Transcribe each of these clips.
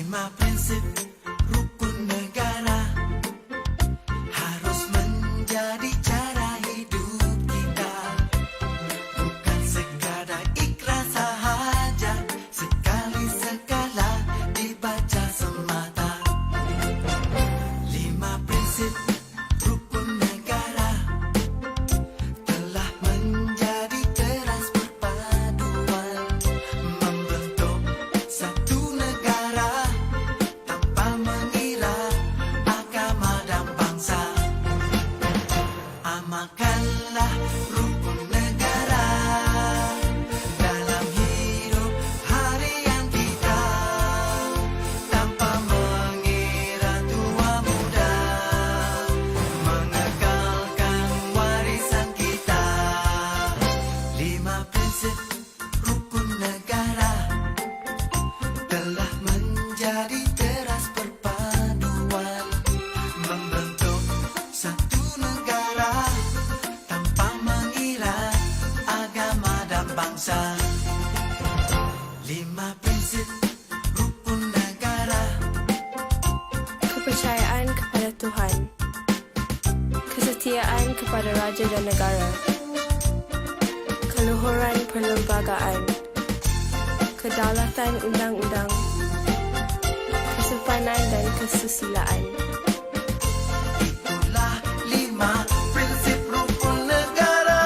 Lima prinsip rukun negara harus menjadi cara hidup kita. Bukan sekadar ikrar sahaja, sekali sekala dibaca semata. Lima prinsip rukun negara telah menjadi teras perpaduan, membentuk satu negara tanpa mengira agama dan bangsa. Amalkanlah rukun negara dalam hidup harian kita, tanpa mengira tua muda, mengekalkan warisan kita. Lima prinsip rukun negara telah menjadi teras perpaduan, membentuk satu negara tanpa mengira agama dan bangsa. Lima prinsip rukun negara. Kepercayaan kepada Tuhan, kesetiaan kepada raja dan negara, keluhuran perlembagaan, kedaulatan undang-undang, kesopanan dan kesusilaan. Itulah lima prinsip rukun negara.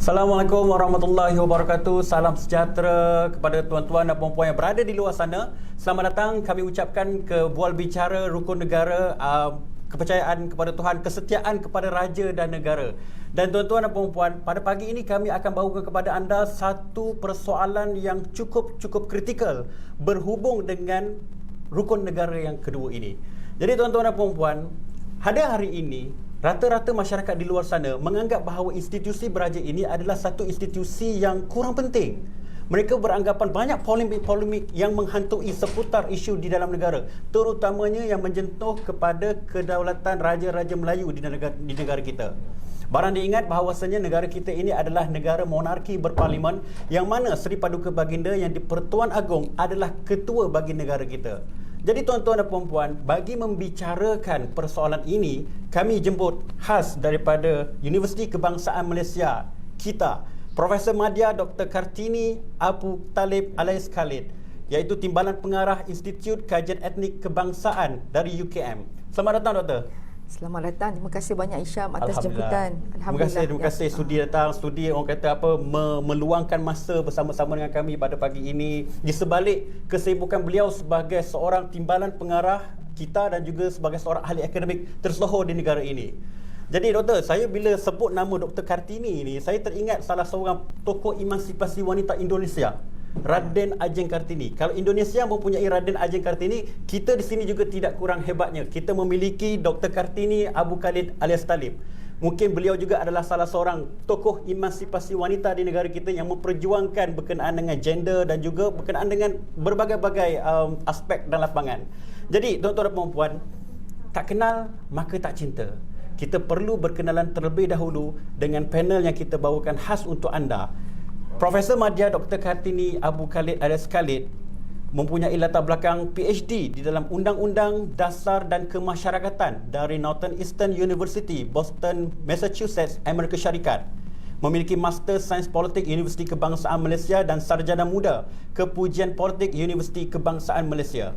Assalamualaikum warahmatullahi wabarakatuh. Salam sejahtera kepada tuan-tuan dan puan-puan yang berada di luar sana. Selamat datang kami ucapkan ke Bual Bicara Rukun Negara, kepercayaan kepada Tuhan, kesetiaan kepada raja dan negara. Dan tuan-tuan dan puan-puan, pada pagi ini kami akan bawakan kepada anda satu persoalan yang cukup kritikal berhubung dengan rukun negara yang kedua ini. Jadi tuan-tuan dan puan-puan, pada hari ini rata-rata masyarakat di luar sana menganggap bahawa institusi beraja ini adalah satu institusi yang kurang penting. Mereka beranggapan banyak polemik-polemik yang menghantui seputar isu di dalam negara, terutamanya yang menjentuh kepada kedaulatan Raja-Raja Melayu di negara kita. Barang diingat bahawasanya negara kita ini adalah negara monarki berparlimen yang mana Seri Paduka Baginda yang di-Pertuan Agong adalah ketua bagi negara kita. Jadi tuan-tuan dan puan-puan, bagi membicarakan persoalan ini, kami jemput khas daripada Universiti Kebangsaan Malaysia kita, Profesor Madya Dr. Kartini Abu Talib alias Khalid, iaitu Timbalan Pengarah Institut Kajian Etnik Kebangsaan dari UKM. Selamat datang, Doktor. Selamat datang. Terima kasih banyak Isyam atas jemputan. Terima kasih sudi datang, studi orang kata apa meluangkan masa bersama-sama dengan kami pada pagi ini di sebalik kesibukan beliau sebagai seorang timbalan pengarah kita dan juga sebagai seorang ahli akademik tersohor di negara ini. Jadi doktor, saya bila sebut nama Dr. Kartini ni, saya teringat salah seorang tokoh emansipasi wanita Indonesia, Raden Ajeng Kartini. Kalau Indonesia mempunyai Raden Ajeng Kartini, kita di sini juga tidak kurang hebatnya. Kita memiliki Dr. Kartini Abu Khalid alias Talib. Mungkin beliau juga adalah salah seorang tokoh emansipasi wanita di negara kita yang memperjuangkan berkenaan dengan gender dan juga berkenaan dengan berbagai-bagai aspek dan lapangan. Jadi tuan-tuan dan puan-puan, tak kenal maka tak cinta. Kita perlu berkenalan terlebih dahulu dengan panel yang kita bawakan khas untuk anda. Profesor Madya Dr. Kartini Abu Khalid alias Khalid mempunyai latar belakang PhD di dalam Undang-Undang Dasar dan Kemasyarakatan dari Northeastern University, Boston, Massachusetts, Amerika Syarikat. Memiliki Master Sains Politik Universiti Kebangsaan Malaysia dan Sarjana Muda Kepujian Politik Universiti Kebangsaan Malaysia.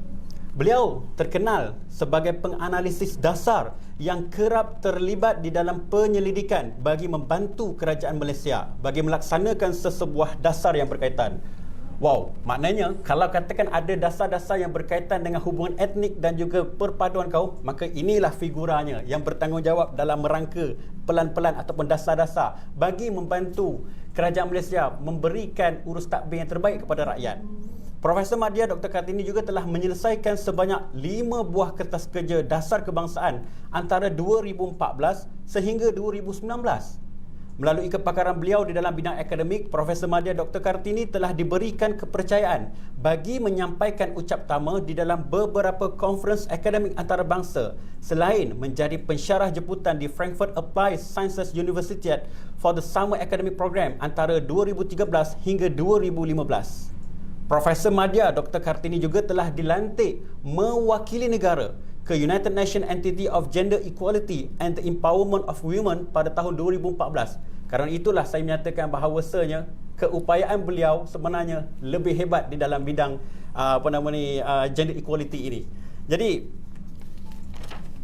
Beliau terkenal sebagai penganalisis dasar yang kerap terlibat di dalam penyelidikan bagi membantu kerajaan Malaysia bagi melaksanakan sesebuah dasar yang berkaitan. Wow, maknanya kalau katakan ada dasar-dasar yang berkaitan dengan hubungan etnik dan juga perpaduan kaum, maka inilah figuranya yang bertanggungjawab dalam merangka pelan-pelan ataupun dasar-dasar bagi membantu kerajaan Malaysia memberikan urus takbir yang terbaik kepada rakyat. Profesor Madya Dr. Kartini juga telah menyelesaikan sebanyak 5 buah kertas kerja dasar kebangsaan antara 2014 sehingga 2019. Melalui kepakaran beliau di dalam bidang akademik, Profesor Madya Dr. Kartini telah diberikan kepercayaan bagi menyampaikan ucap tama di dalam beberapa konferens akademik antarabangsa selain menjadi pensyarah jemputan di Frankfurt Applied Sciences University for the Summer Academic Program antara 2013 hingga 2015. Profesor Madya Dr. Kartini juga telah dilantik mewakili negara ke United Nations Entity of Gender Equality and the Empowerment of Women pada tahun 2014. Kerana itulah saya menyatakan bahawasanya keupayaan beliau sebenarnya lebih hebat di dalam bidang gender equality ini. Jadi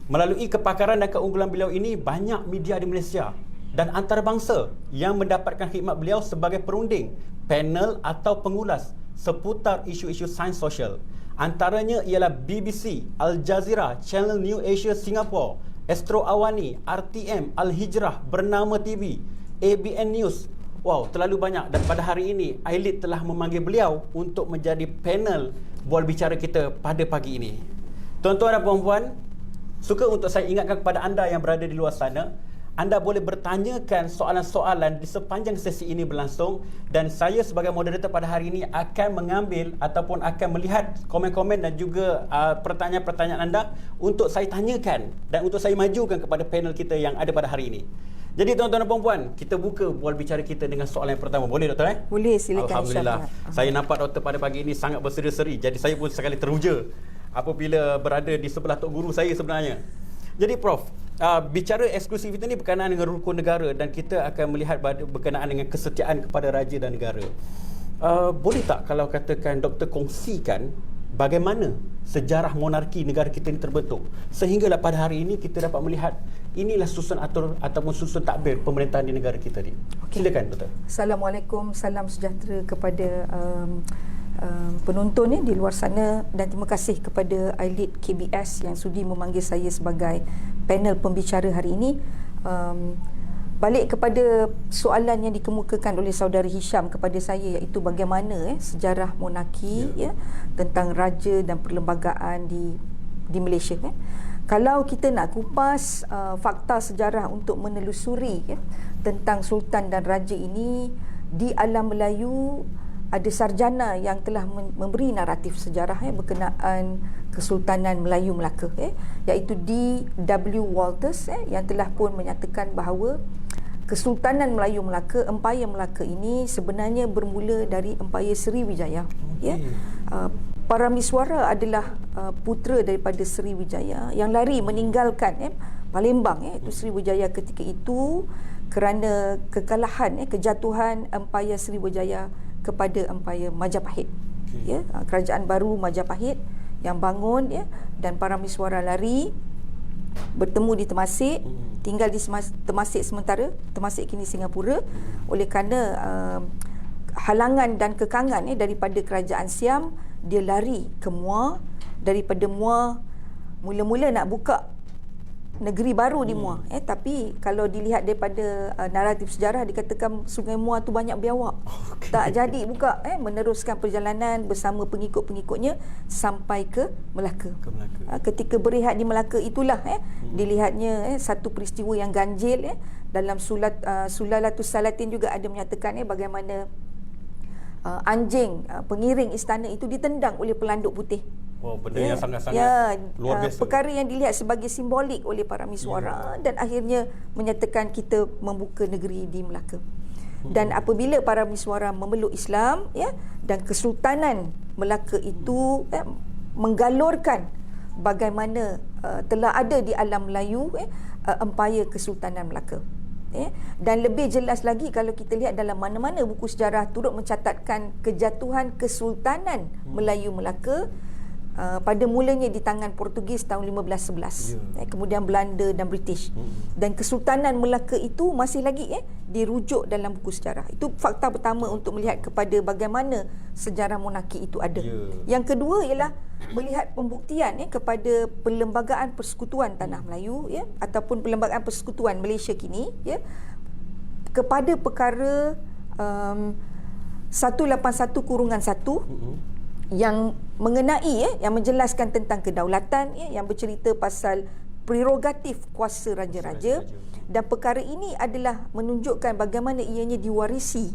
melalui kepakaran dan keunggulan beliau ini, banyak media di Malaysia dan antarabangsa yang mendapatkan khidmat beliau sebagai perunding, panel atau pengulas seputar isu-isu sains sosial. Antaranya ialah BBC, Al Jazeera, Channel New Asia Singapore, Astro Awani, RTM, Al Hijrah, Bernama TV, ABN News. Wow, terlalu banyak. Dan pada hari ini, Ailit telah memanggil beliau untuk menjadi panel bual bicara kita pada pagi ini. Tuan-tuan dan puan-puan, suka untuk saya ingatkan kepada anda yang berada di luar sana, anda boleh bertanyakan soalan-soalan di sepanjang sesi ini berlangsung dan saya sebagai moderator pada hari ini akan mengambil ataupun akan melihat komen-komen dan juga pertanyaan-pertanyaan anda untuk saya tanyakan dan untuk saya majukan kepada panel kita yang ada pada hari ini. Jadi tuan-tuan dan puan-puan, kita buka bual bicara kita dengan soalan yang pertama. Boleh doktor? Boleh, silakan. Alhamdulillah. Saya nampak doktor pada pagi ini sangat berseri-seri. Jadi saya pun sekali teruja apabila berada di sebelah tok guru saya sebenarnya. Jadi Prof, bicara eksklusif ini berkenaan dengan rukun negara dan kita akan melihat berkenaan dengan kesetiaan kepada raja dan negara. Boleh tak kalau katakan doktor kongsikan bagaimana sejarah monarki negara kita ini terbentuk sehinggalah pada hari ini kita dapat melihat inilah susun atur ataupun susun takbir pemerintahan di negara kita ni. Okay. Silakan doktor. Assalamualaikum, salam sejahtera kepada penonton di luar sana dan terima kasih kepada Ailit KBS yang sudi memanggil saya sebagai panel pembicara hari ini. Balik kepada soalan yang dikemukakan oleh saudara Hisham kepada saya, iaitu bagaimana sejarah monarki tentang raja dan perlembagaan di Malaysia. Kalau kita nak kupas fakta sejarah untuk menelusuri tentang sultan dan raja ini di alam Melayu, ada sarjana yang telah memberi naratif sejarah berkenaan Kesultanan Melayu Melaka, iaitu D.W. Walters, yang telah pun menyatakan bahawa Kesultanan Melayu Melaka, Empayar Melaka ini sebenarnya bermula dari Empayar Sriwijaya. Parameswara adalah putera daripada Sriwijaya yang lari meninggalkan Palembang, itu Sriwijaya ketika itu kerana kekalahan, kejatuhan Empayar Sriwijaya kepada Empayar Majapahit. Kerajaan baru Majapahit yang bangun, dan Parameswara lari bertemu di Temasek, tinggal di Temasek sementara, Temasek kini Singapura, oleh kerana halangan dan kekangan daripada kerajaan Siam, dia lari ke Muar. Daripada Muar mula-mula nak buka negeri baru di Muar, tapi kalau dilihat daripada naratif sejarah, dikatakan Sungai Muar tu banyak biawak, tak jadi buka, meneruskan perjalanan bersama pengikut-pengikutnya sampai ke Melaka. Ketika berehat di Melaka itulah dilihatnya satu peristiwa yang ganjil. Dalam Sulalatus Salatin juga ada menyatakan bagaimana anjing pengiring istana itu ditendang oleh pelanduk putih. Benda yang sangat-sangat luar biasa. Perkara yang dilihat sebagai simbolik oleh Parameswara, dan akhirnya menyatakan kita membuka negeri di Melaka. Dan apabila Parameswara memeluk Islam, dan Kesultanan Melaka itu menggalurkan bagaimana telah ada di alam Melayu Empayar Kesultanan Melaka. Dan lebih jelas lagi kalau kita lihat dalam mana-mana buku sejarah turut mencatatkan kejatuhan Kesultanan Melayu Melaka pada mulanya di tangan Portugis tahun 1511, kemudian Belanda dan British, dan Kesultanan Melaka itu masih lagi dirujuk dalam buku sejarah. Itu fakta pertama untuk melihat kepada bagaimana sejarah monarki itu ada. Yang kedua ialah melihat pembuktian kepada Perlembagaan Persekutuan Tanah Melayu, ataupun Perlembagaan Persekutuan Malaysia kini, kepada perkara 181-1 yang mengenai yang menjelaskan tentang kedaulatan, yang bercerita pasal prerogatif kuasa raja-raja, dan perkara ini adalah menunjukkan bagaimana ianya diwarisi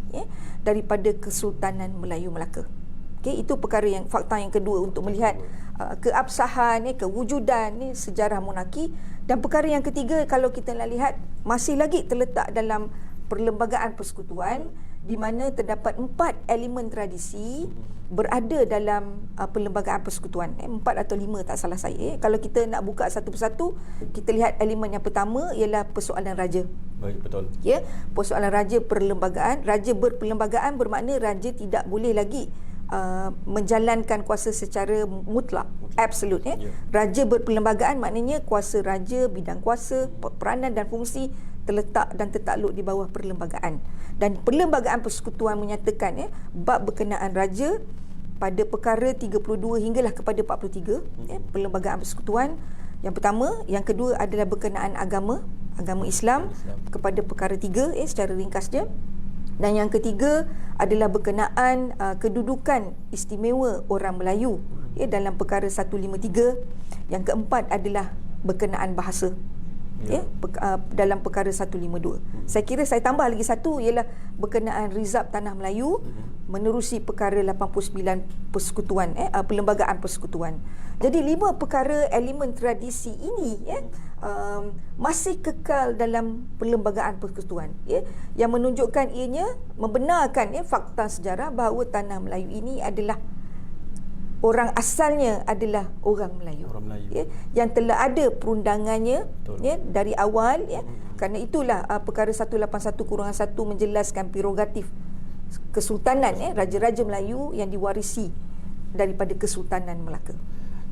daripada Kesultanan Melayu Melaka. Itu perkara yang fakta yang kedua untuk melihat keabsahan, kewujudan sejarah monarki. Dan perkara yang ketiga, kalau kita nak lihat, masih lagi terletak dalam Perlembagaan Persekutuan, di mana terdapat 4 elemen tradisi berada dalam Perlembagaan Persekutuan. 4 atau 5 tak salah saya. Kalau kita nak buka satu persatu, kita lihat elemen yang pertama ialah persoalan raja. Baik, betul. Persoalan raja perlembagaan. Raja berperlembagaan bermakna raja tidak boleh lagi menjalankan kuasa secara mutlak, absolute. Raja berperlembagaan maknanya kuasa raja, bidang kuasa, peranan dan fungsi terletak dan tertakluk di bawah perlembagaan. Dan Perlembagaan Persekutuan menyatakan bab berkenaan raja pada perkara 32 hinggalah kepada 43, Perlembagaan Persekutuan. Yang pertama, yang kedua adalah berkenaan agama Islam kepada perkara 3 secara ringkasnya. Dan yang ketiga adalah berkenaan kedudukan istimewa orang Melayu dalam perkara 153. Yang keempat adalah berkenaan bahasa dalam perkara 152. Saya kira saya tambah lagi satu ialah berkenaan rizab tanah Melayu menerusi perkara 89 persekutuan, Perlembagaan Persekutuan. Jadi 5 perkara elemen tradisi ini masih kekal dalam Perlembagaan Persekutuan, yang menunjukkan ianya membenarkan fakta sejarah bahawa tanah Melayu ini adalah orang asalnya adalah orang Melayu, yang telah ada perundangannya dari awal, kerana itulah perkara 181-1 menjelaskan prerogatif kesultanan, raja-raja Melayu yang diwarisi daripada Kesultanan Melaka.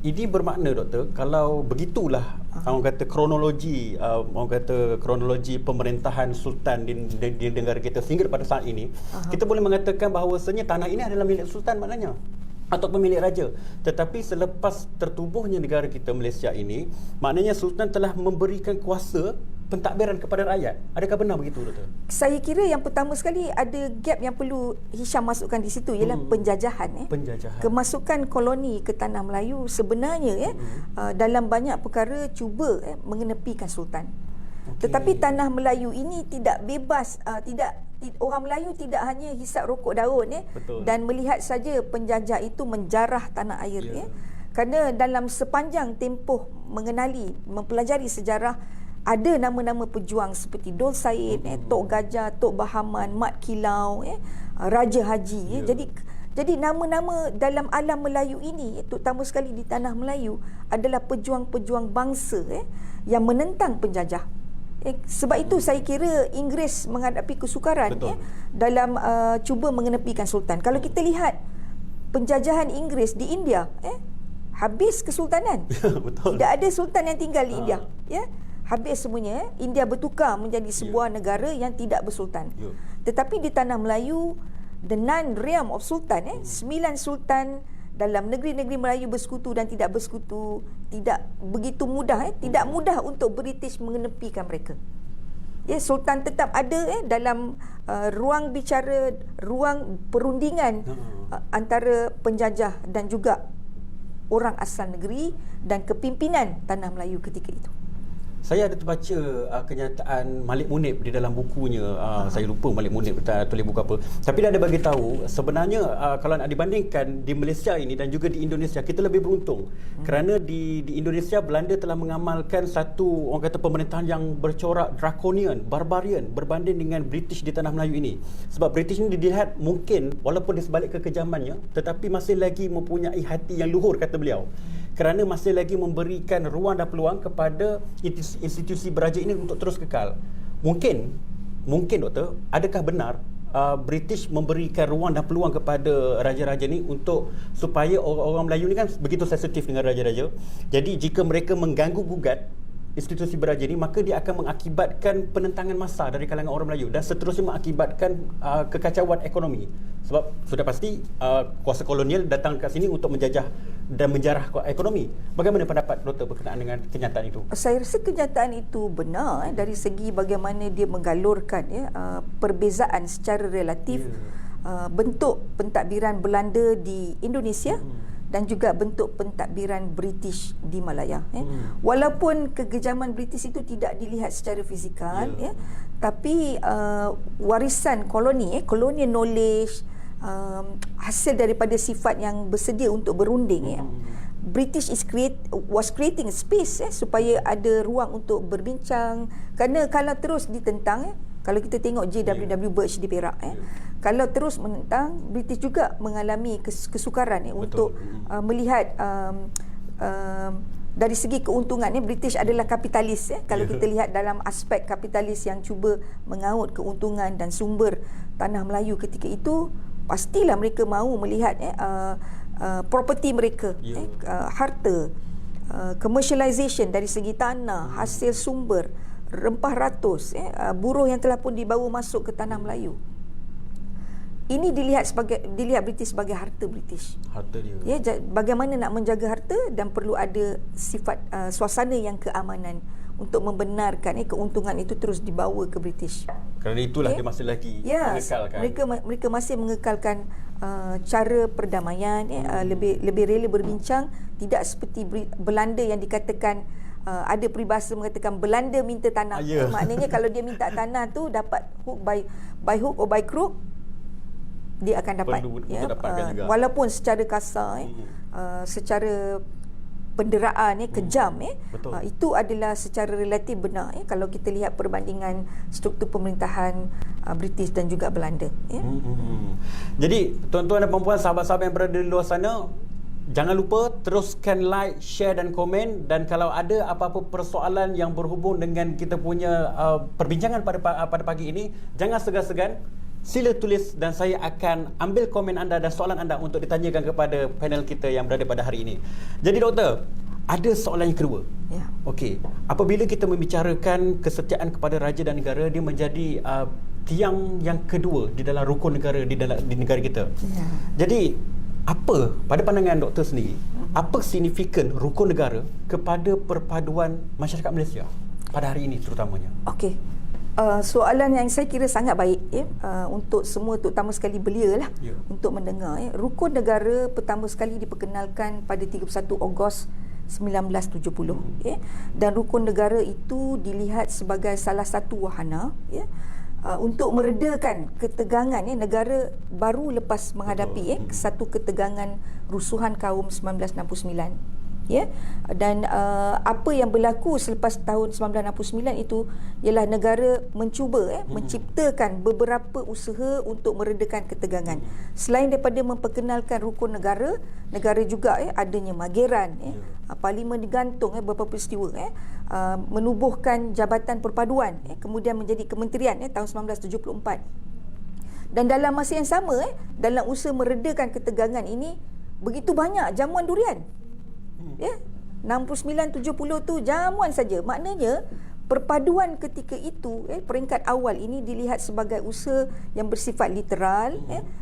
Ini bermakna, Doktor, kalau begitulah orang kata kronologi pemerintahan sultan di negara kita sehingga pada saat ini, kita boleh mengatakan bahawasanya tanah ini adalah milik sultan maknanya, atau pemilik raja. Tetapi selepas tertubuhnya negara kita Malaysia ini, maknanya sultan telah memberikan kuasa pentadbiran kepada rakyat. Adakah benar begitu, Doktor? Saya kira yang pertama sekali ada gap yang perlu Hisham masukkan di situ ialah penjajahan. Kemasukan koloni ke tanah Melayu sebenarnya dalam banyak perkara cuba mengenepikan sultan. Tetapi tanah Melayu ini tidak bebas, tidak orang Melayu tidak hanya hisap rokok daun Betul. dan melihat saja penjajah itu menjarah tanah air kerana dalam sepanjang tempoh mengenali, mempelajari sejarah, ada nama-nama pejuang seperti Dol Said, Tok Gajah, Tok Bahaman, Mat Kilau, Raja Haji. Jadi nama-nama dalam alam Melayu ini, terutama sekali di tanah Melayu, adalah pejuang-pejuang bangsa yang menentang penjajah. Sebab itu saya kira Inggeris menghadapi kesukaran dalam cuba mengenepikan Sultan. Kalau kita lihat penjajahan Inggeris di India, habis kesultanan. Betul. Tidak ada sultan yang tinggal di India. Habis semuanya. India bertukar menjadi sebuah negara yang tidak bersultan. Tetapi di tanah Melayu, the nine realm of sultan, 9 sultan dalam negeri-negeri Melayu bersekutu dan tidak bersekutu, tidak begitu mudah, tidak mudah untuk British mengenepikan mereka. Sultan tetap ada dalam ruang bicara, ruang perundingan antara penjajah dan juga orang asal negeri dan kepimpinan tanah Melayu ketika itu. Saya ada terbaca kenyataan Malik Munib di dalam bukunya. Saya lupa Malik Munib tulis buku apa. Tapi dia ada bagi tahu sebenarnya kalau nak dibandingkan di Malaysia ini dan juga di Indonesia, kita lebih beruntung. Kerana di Indonesia, Belanda telah mengamalkan satu, orang kata, pemerintahan yang bercorak draconian, barbarian berbanding dengan British di tanah Melayu ini. Sebab British ini dilihat mungkin walaupun di sebalik kekejamannya, tetapi masih lagi mempunyai hati yang luhur, kata beliau. Kerana masih lagi memberikan ruang dan peluang kepada institusi beraja ini untuk terus kekal. Mungkin doktor, adakah benar British memberikan ruang dan peluang kepada raja-raja ni untuk supaya orang Melayu ni kan begitu sensitif dengan raja-raja. Jadi jika mereka mengganggu gugat institusi beraja ni, maka dia akan mengakibatkan penentangan massa dari kalangan orang Melayu dan seterusnya mengakibatkan kekacauan ekonomi. Sebab sudah pasti kuasa kolonial datang ke sini untuk menjajah dan menjarah ekonomi. Bagaimana pendapat doktor berkenaan dengan kenyataan itu? Saya rasa kenyataan itu benar dari segi bagaimana dia menggalurkan perbezaan secara relatif bentuk pentadbiran Belanda di Indonesia dan juga bentuk pentadbiran British di Malaya. Walaupun kekejaman British itu tidak dilihat secara fizikal, tapi warisan koloni, colonial knowledge, hasil daripada sifat yang bersedia untuk berunding, British was creating space supaya ada ruang untuk berbincang. Kerana kalau terus ditentang, kalau kita tengok J.W.W. Birch di Perak, kalau terus menentang, British juga mengalami kesukaran untuk melihat dari segi keuntungan. British adalah kapitalis. Kalau kita lihat dalam aspek kapitalis yang cuba mengaut keuntungan dan sumber tanah Melayu ketika itu, pastilah mereka mahu melihat properti mereka, harta, commercialization dari segi tanah, hasil sumber, rempah ratus, buruh yang telah pun dibawa masuk ke tanah Melayu. Ini dilihat British sebagai harta British. Harta dia. Bagaimana nak menjaga harta, dan perlu ada sifat suasana yang keamanan untuk membenarkan keuntungan itu terus dibawa ke British. Kerana itulah dia masih lagi mengekalkan. Mereka masih mengekalkan cara perdamaian, lebih rela berbincang, tidak seperti Belanda yang dikatakan ada peribahasa mengatakan Belanda minta tanah. Maknanya kalau dia minta tanah tu dapat by hook or by crook, dia akan dapat. Walaupun secara kasar, secara penderaan, kejam, itu adalah secara relatif benar kalau kita lihat perbandingan struktur pemerintahan British dan juga Belanda. Jadi tuan-tuan dan puan-puan, sahabat-sahabat yang berada di luar sana, jangan lupa teruskan like, share dan komen. Dan kalau ada apa-apa persoalan yang berhubung dengan kita punya perbincangan pada pagi ini, jangan segan-segan, sila tulis dan saya akan ambil komen anda dan soalan anda untuk ditanyakan kepada panel kita yang berada pada hari ini. Jadi doktor, ada soalan yang kedua. Okey, apabila kita membicarakan kesetiaan kepada raja dan negara, dia menjadi tiang yang kedua di dalam rukun negara di negara kita. Jadi apa pada pandangan doktor sendiri, apa signifikan rukun negara kepada perpaduan masyarakat Malaysia pada hari ini terutamanya? Okey. Soalan yang saya kira sangat baik untuk semua, terutama sekali belia lah, untuk mendengar. Rukun negara pertama sekali diperkenalkan pada 31 Ogos 1970, dan rukun negara itu dilihat sebagai salah satu wahana untuk meredakan ketegangan negara baru lepas menghadapi satu ketegangan rusuhan kaum 1969. Dan apa yang berlaku selepas tahun 1969 itu ialah negara mencuba menciptakan beberapa usaha untuk meredakan ketegangan. Selain daripada memperkenalkan rukun negara, negara juga adanya mageran, parlimen digantung beberapa peristiwa, menubuhkan Jabatan Perpaduan, kemudian menjadi kementerian tahun 1974. Dan dalam masa yang sama, dalam usaha meredakan ketegangan ini, begitu banyak jamuan durian. 69-70 tu jamuan saja. Maknanya perpaduan ketika itu, peringkat awal ini dilihat sebagai usaha yang bersifat literal,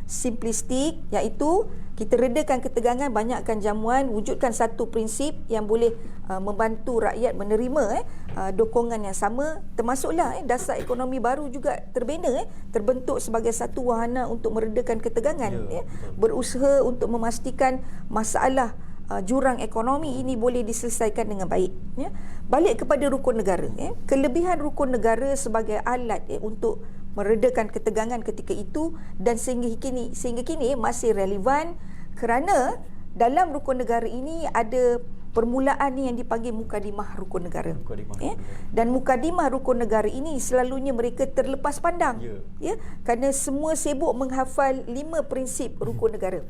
simplistik, iaitu kita redakan ketegangan, banyakkan jamuan, wujudkan satu prinsip yang boleh membantu rakyat menerima dokongan yang sama, termasuklah dasar ekonomi baru juga terbina, terbentuk sebagai satu wahana untuk meredakan ketegangan, berusaha untuk memastikan masalah jurang ekonomi ini boleh diselesaikan dengan baik. Balik kepada rukun negara, kelebihan rukun negara sebagai alat untuk meredakan ketegangan ketika itu dan sehingga kini masih relevan, kerana dalam rukun negara ini ada permulaan yang dipanggil mukadimah rukun negara. Dan mukadimah rukun negara ini selalunya mereka terlepas pandang, kerana semua sibuk menghafal 5 prinsip rukun negara.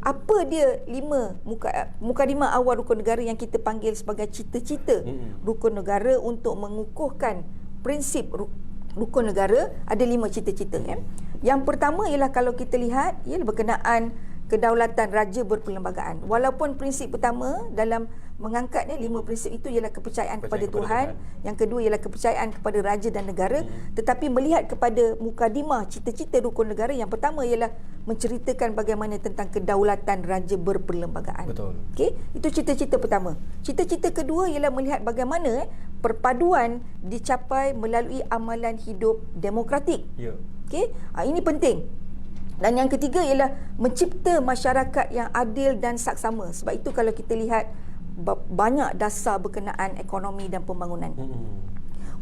Apa dia 5 mukadimah awal rukun negara yang kita panggil sebagai cita-cita rukun negara untuk mengukuhkan prinsip rukun negara? Ada 5 cita-cita. Yang pertama ialah kalau kita lihat berkenaan kedaulatan raja berperlembagaan. Walaupun prinsip pertama dalam mengangkat 5 prinsip itu ialah kepercayaan kepada Tuhan, yang kedua ialah kepercayaan kepada raja dan negara, tetapi melihat kepada mukadimah cita-cita rukun negara, yang pertama ialah menceritakan bagaimana tentang kedaulatan raja berperlembagaan. Itu cita-cita pertama. Cita-cita kedua ialah melihat bagaimana perpaduan dicapai melalui amalan hidup demokratik. Ini penting. Dan yang ketiga ialah mencipta masyarakat yang adil dan saksama. Sebab itu kalau kita lihat banyak dasar berkenaan ekonomi dan pembangunan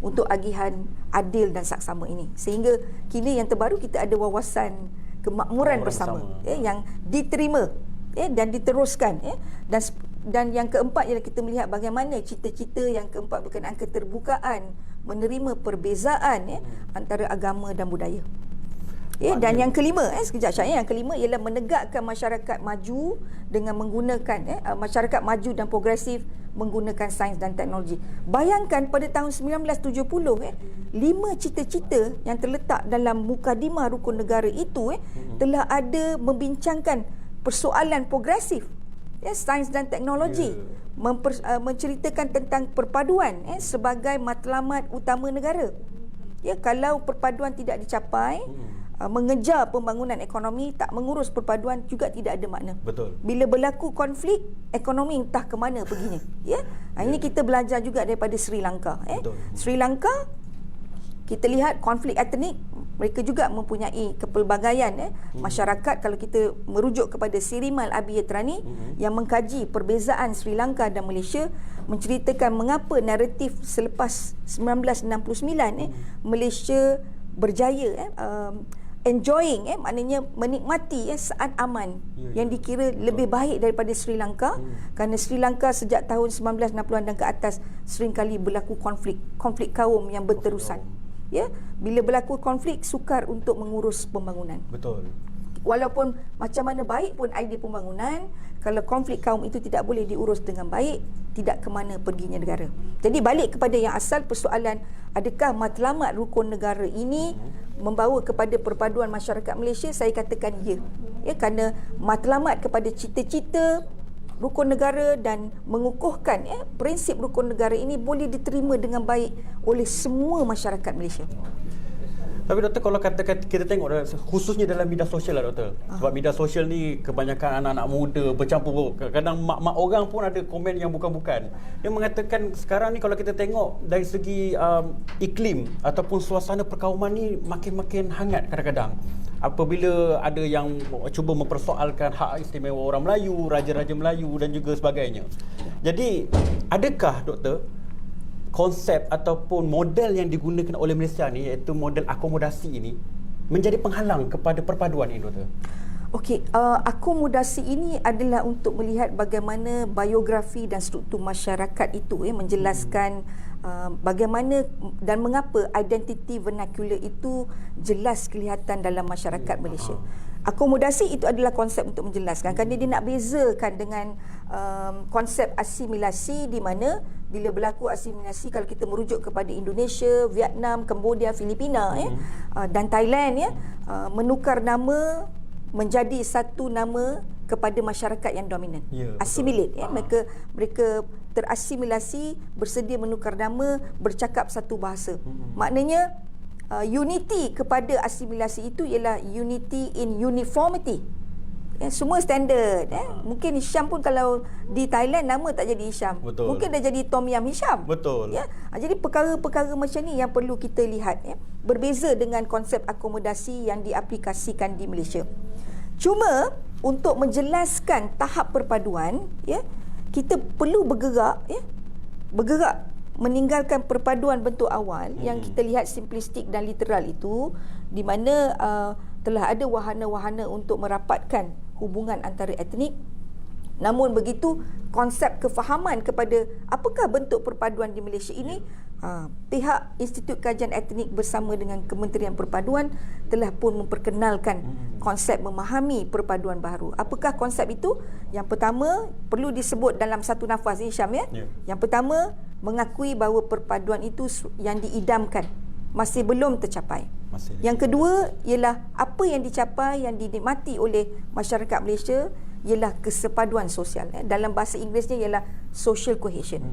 untuk agihan adil dan saksama ini. Sehingga kini yang terbaru kita ada wawasan kemakmuran bersama. Yang diterima dan diteruskan. Dan yang keempat ialah kita melihat bagaimana cita-cita yang keempat berkenaan keterbukaan, menerima perbezaan antara agama dan budaya. Dan yang kelima, yang kelima ialah menegakkan masyarakat maju dengan menggunakan masyarakat maju dan progresif menggunakan sains dan teknologi. Bayangkan pada tahun 1970 5 cita-cita yang terletak dalam mukadimah rukun negara itu telah ada membincangkan persoalan progresif, sains dan teknologi, menceritakan tentang perpaduan sebagai matlamat utama negara. Kalau perpaduan tidak dicapai, mengejar pembangunan ekonomi, tak mengurus perpaduan juga tidak ada makna. Bila berlaku konflik, ekonomi entah ke mana perginya. Ini kita belajar juga daripada Sri Lanka. Sri Lanka, kita lihat konflik etnik, mereka juga mempunyai kepelbagaian masyarakat. Kalau kita merujuk kepada Sirimal Abiyathrani yang mengkaji perbezaan Sri Lanka dan Malaysia, menceritakan mengapa naratif selepas 1969 Malaysia berjaya enjoying, maknanya menikmati saat aman yang dikira lebih baik daripada Sri Lanka, kerana Sri Lanka sejak tahun 1960-an dan ke atas seringkali berlaku konflik kaum yang berterusan. Bila berlaku konflik, sukar untuk mengurus pembangunan. Walaupun macam mana baik pun idea pembangunan, kalau konflik kaum itu tidak boleh diurus dengan baik, tidak ke mana perginya negara. Jadi balik kepada yang asal persoalan, adakah matlamat rukun negara ini membawa kepada perpaduan masyarakat Malaysia? Saya katakan ya. Kerana matlamat kepada cita-cita rukun negara dan mengukuhkan prinsip rukun negara ini boleh diterima dengan baik oleh semua masyarakat Malaysia. Tapi doktor, kalau katakan kita tengok khususnya dalam media sosial lah doktor. Sebab media sosial ni kebanyakan anak-anak muda bercampur. Kadang mak-mak orang pun ada komen yang bukan-bukan. Dia mengatakan sekarang ni kalau kita tengok dari segi iklim ataupun suasana perkauman ni makin-makin hangat kadang-kadang. Apabila ada yang cuba mempersoalkan hak istimewa orang Melayu, raja-raja Melayu dan juga sebagainya. Jadi adakah doktor konsep ataupun model yang digunakan oleh Malaysia ni, iaitu model akomodasi ini, menjadi penghalang kepada perpaduan ini, Doktor? Okey, akomodasi ini adalah untuk melihat bagaimana biografi dan struktur masyarakat itu menjelaskan bagaimana dan mengapa identiti vernacular itu jelas kelihatan dalam masyarakat Malaysia. Akomodasi itu adalah konsep untuk menjelaskan, kerana dia nak bezakan dengan konsep asimilasi, di mana bila berlaku asimilasi, kalau kita merujuk kepada Indonesia, Vietnam, Cambodia, Filipina dan Thailand menukar nama menjadi satu nama kepada masyarakat yang dominan. Assimilate, mereka terasimilasi, bersedia menukar nama, bercakap satu bahasa. Maknanya unity kepada asimilasi itu ialah unity in uniformity. Semua standard. Mungkin Hisham pun kalau di Thailand nama tak jadi Hisham. Betul. Mungkin dah jadi Tom Yam Hisham. Betul. Jadi perkara-perkara macam ni yang perlu kita lihat. Berbeza dengan konsep akomodasi yang diaplikasikan di Malaysia. Cuma untuk menjelaskan tahap perpaduan, kita perlu bergerak meninggalkan perpaduan bentuk awal yang kita lihat simplistik dan literal itu, di mana telah ada wahana-wahana untuk merapatkan hubungan antara etnik. Namun begitu, konsep kefahaman kepada apakah bentuk perpaduan di Malaysia ini, pihak Institut Kajian Etnik bersama dengan Kementerian Perpaduan telah pun memperkenalkan konsep memahami perpaduan baharu. Apakah konsep itu? Yang pertama, perlu disebut dalam satu nafas, Hisham, Yang pertama, mengakui bahawa perpaduan itu yang diidamkan masih belum tercapai. Yang kedua ialah apa yang dicapai, yang dinikmati oleh masyarakat Malaysia ialah kesepaduan sosial. Dalam bahasa Inggerisnya ialah social cohesion.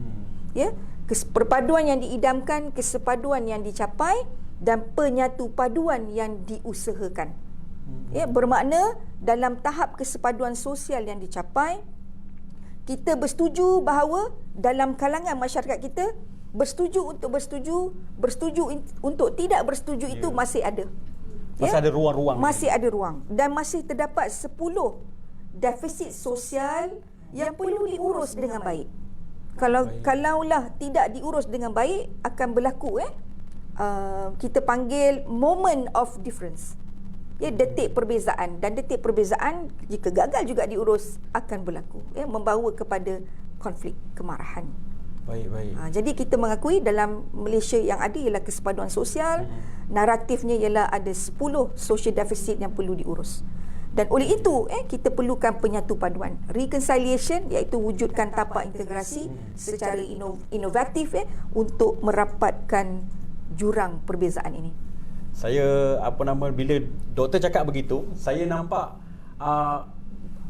Perpaduan yang diidamkan, kesepaduan yang dicapai dan penyatu paduan yang diusahakan. Bermakna dalam tahap kesepaduan sosial yang dicapai, kita bersetuju bahawa dalam kalangan masyarakat kita, bersetuju untuk tidak bersetuju itu masih ada. Masih ada ruang-ruang. Masih ada ruang. Dan masih terdapat 10 defisit sosial yang perlu diurus dengan baik. Kalaulah tidak diurus dengan baik, akan berlaku kita panggil moment of difference. Detik perbezaan, dan detik perbezaan jika gagal juga diurus akan berlaku, membawa kepada konflik, kemarahan. Baik. Jadi kita mengakui dalam Malaysia yang ada ialah kesepaduan sosial, naratifnya ialah ada 10 social deficit yang perlu diurus. Dan oleh itu kita perlukan penyatu paduan, reconciliation, iaitu wujudkan tapak integrasi secara inovatif untuk merapatkan jurang perbezaan ini. Saya bila doktor cakap begitu, saya nampak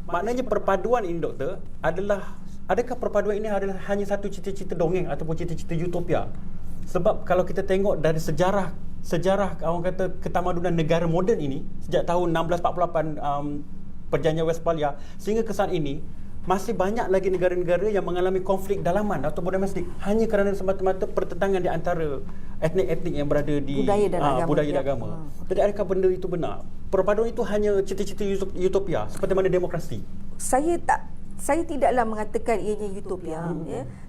maknanya perpaduan ini, doktor, adakah perpaduan ini adalah hanya satu cita-cita dongeng ataupun cita-cita utopia? Sebab kalau kita tengok dari sejarah orang kata ketamadunan negara moden ini sejak tahun 1648 Perjanjian Westphalia sehingga ke saat ini, masih banyak lagi negara-negara yang mengalami konflik dalaman atau domestik hanya kerana semata-mata pertentangan di antara etnik-etnik yang berada di budaya dan agama. Jadi adakah benda itu benar? Perpaduan itu hanya cita-cita utopia seperti mana demokrasi? Saya tidaklah mengatakan ianya utopia.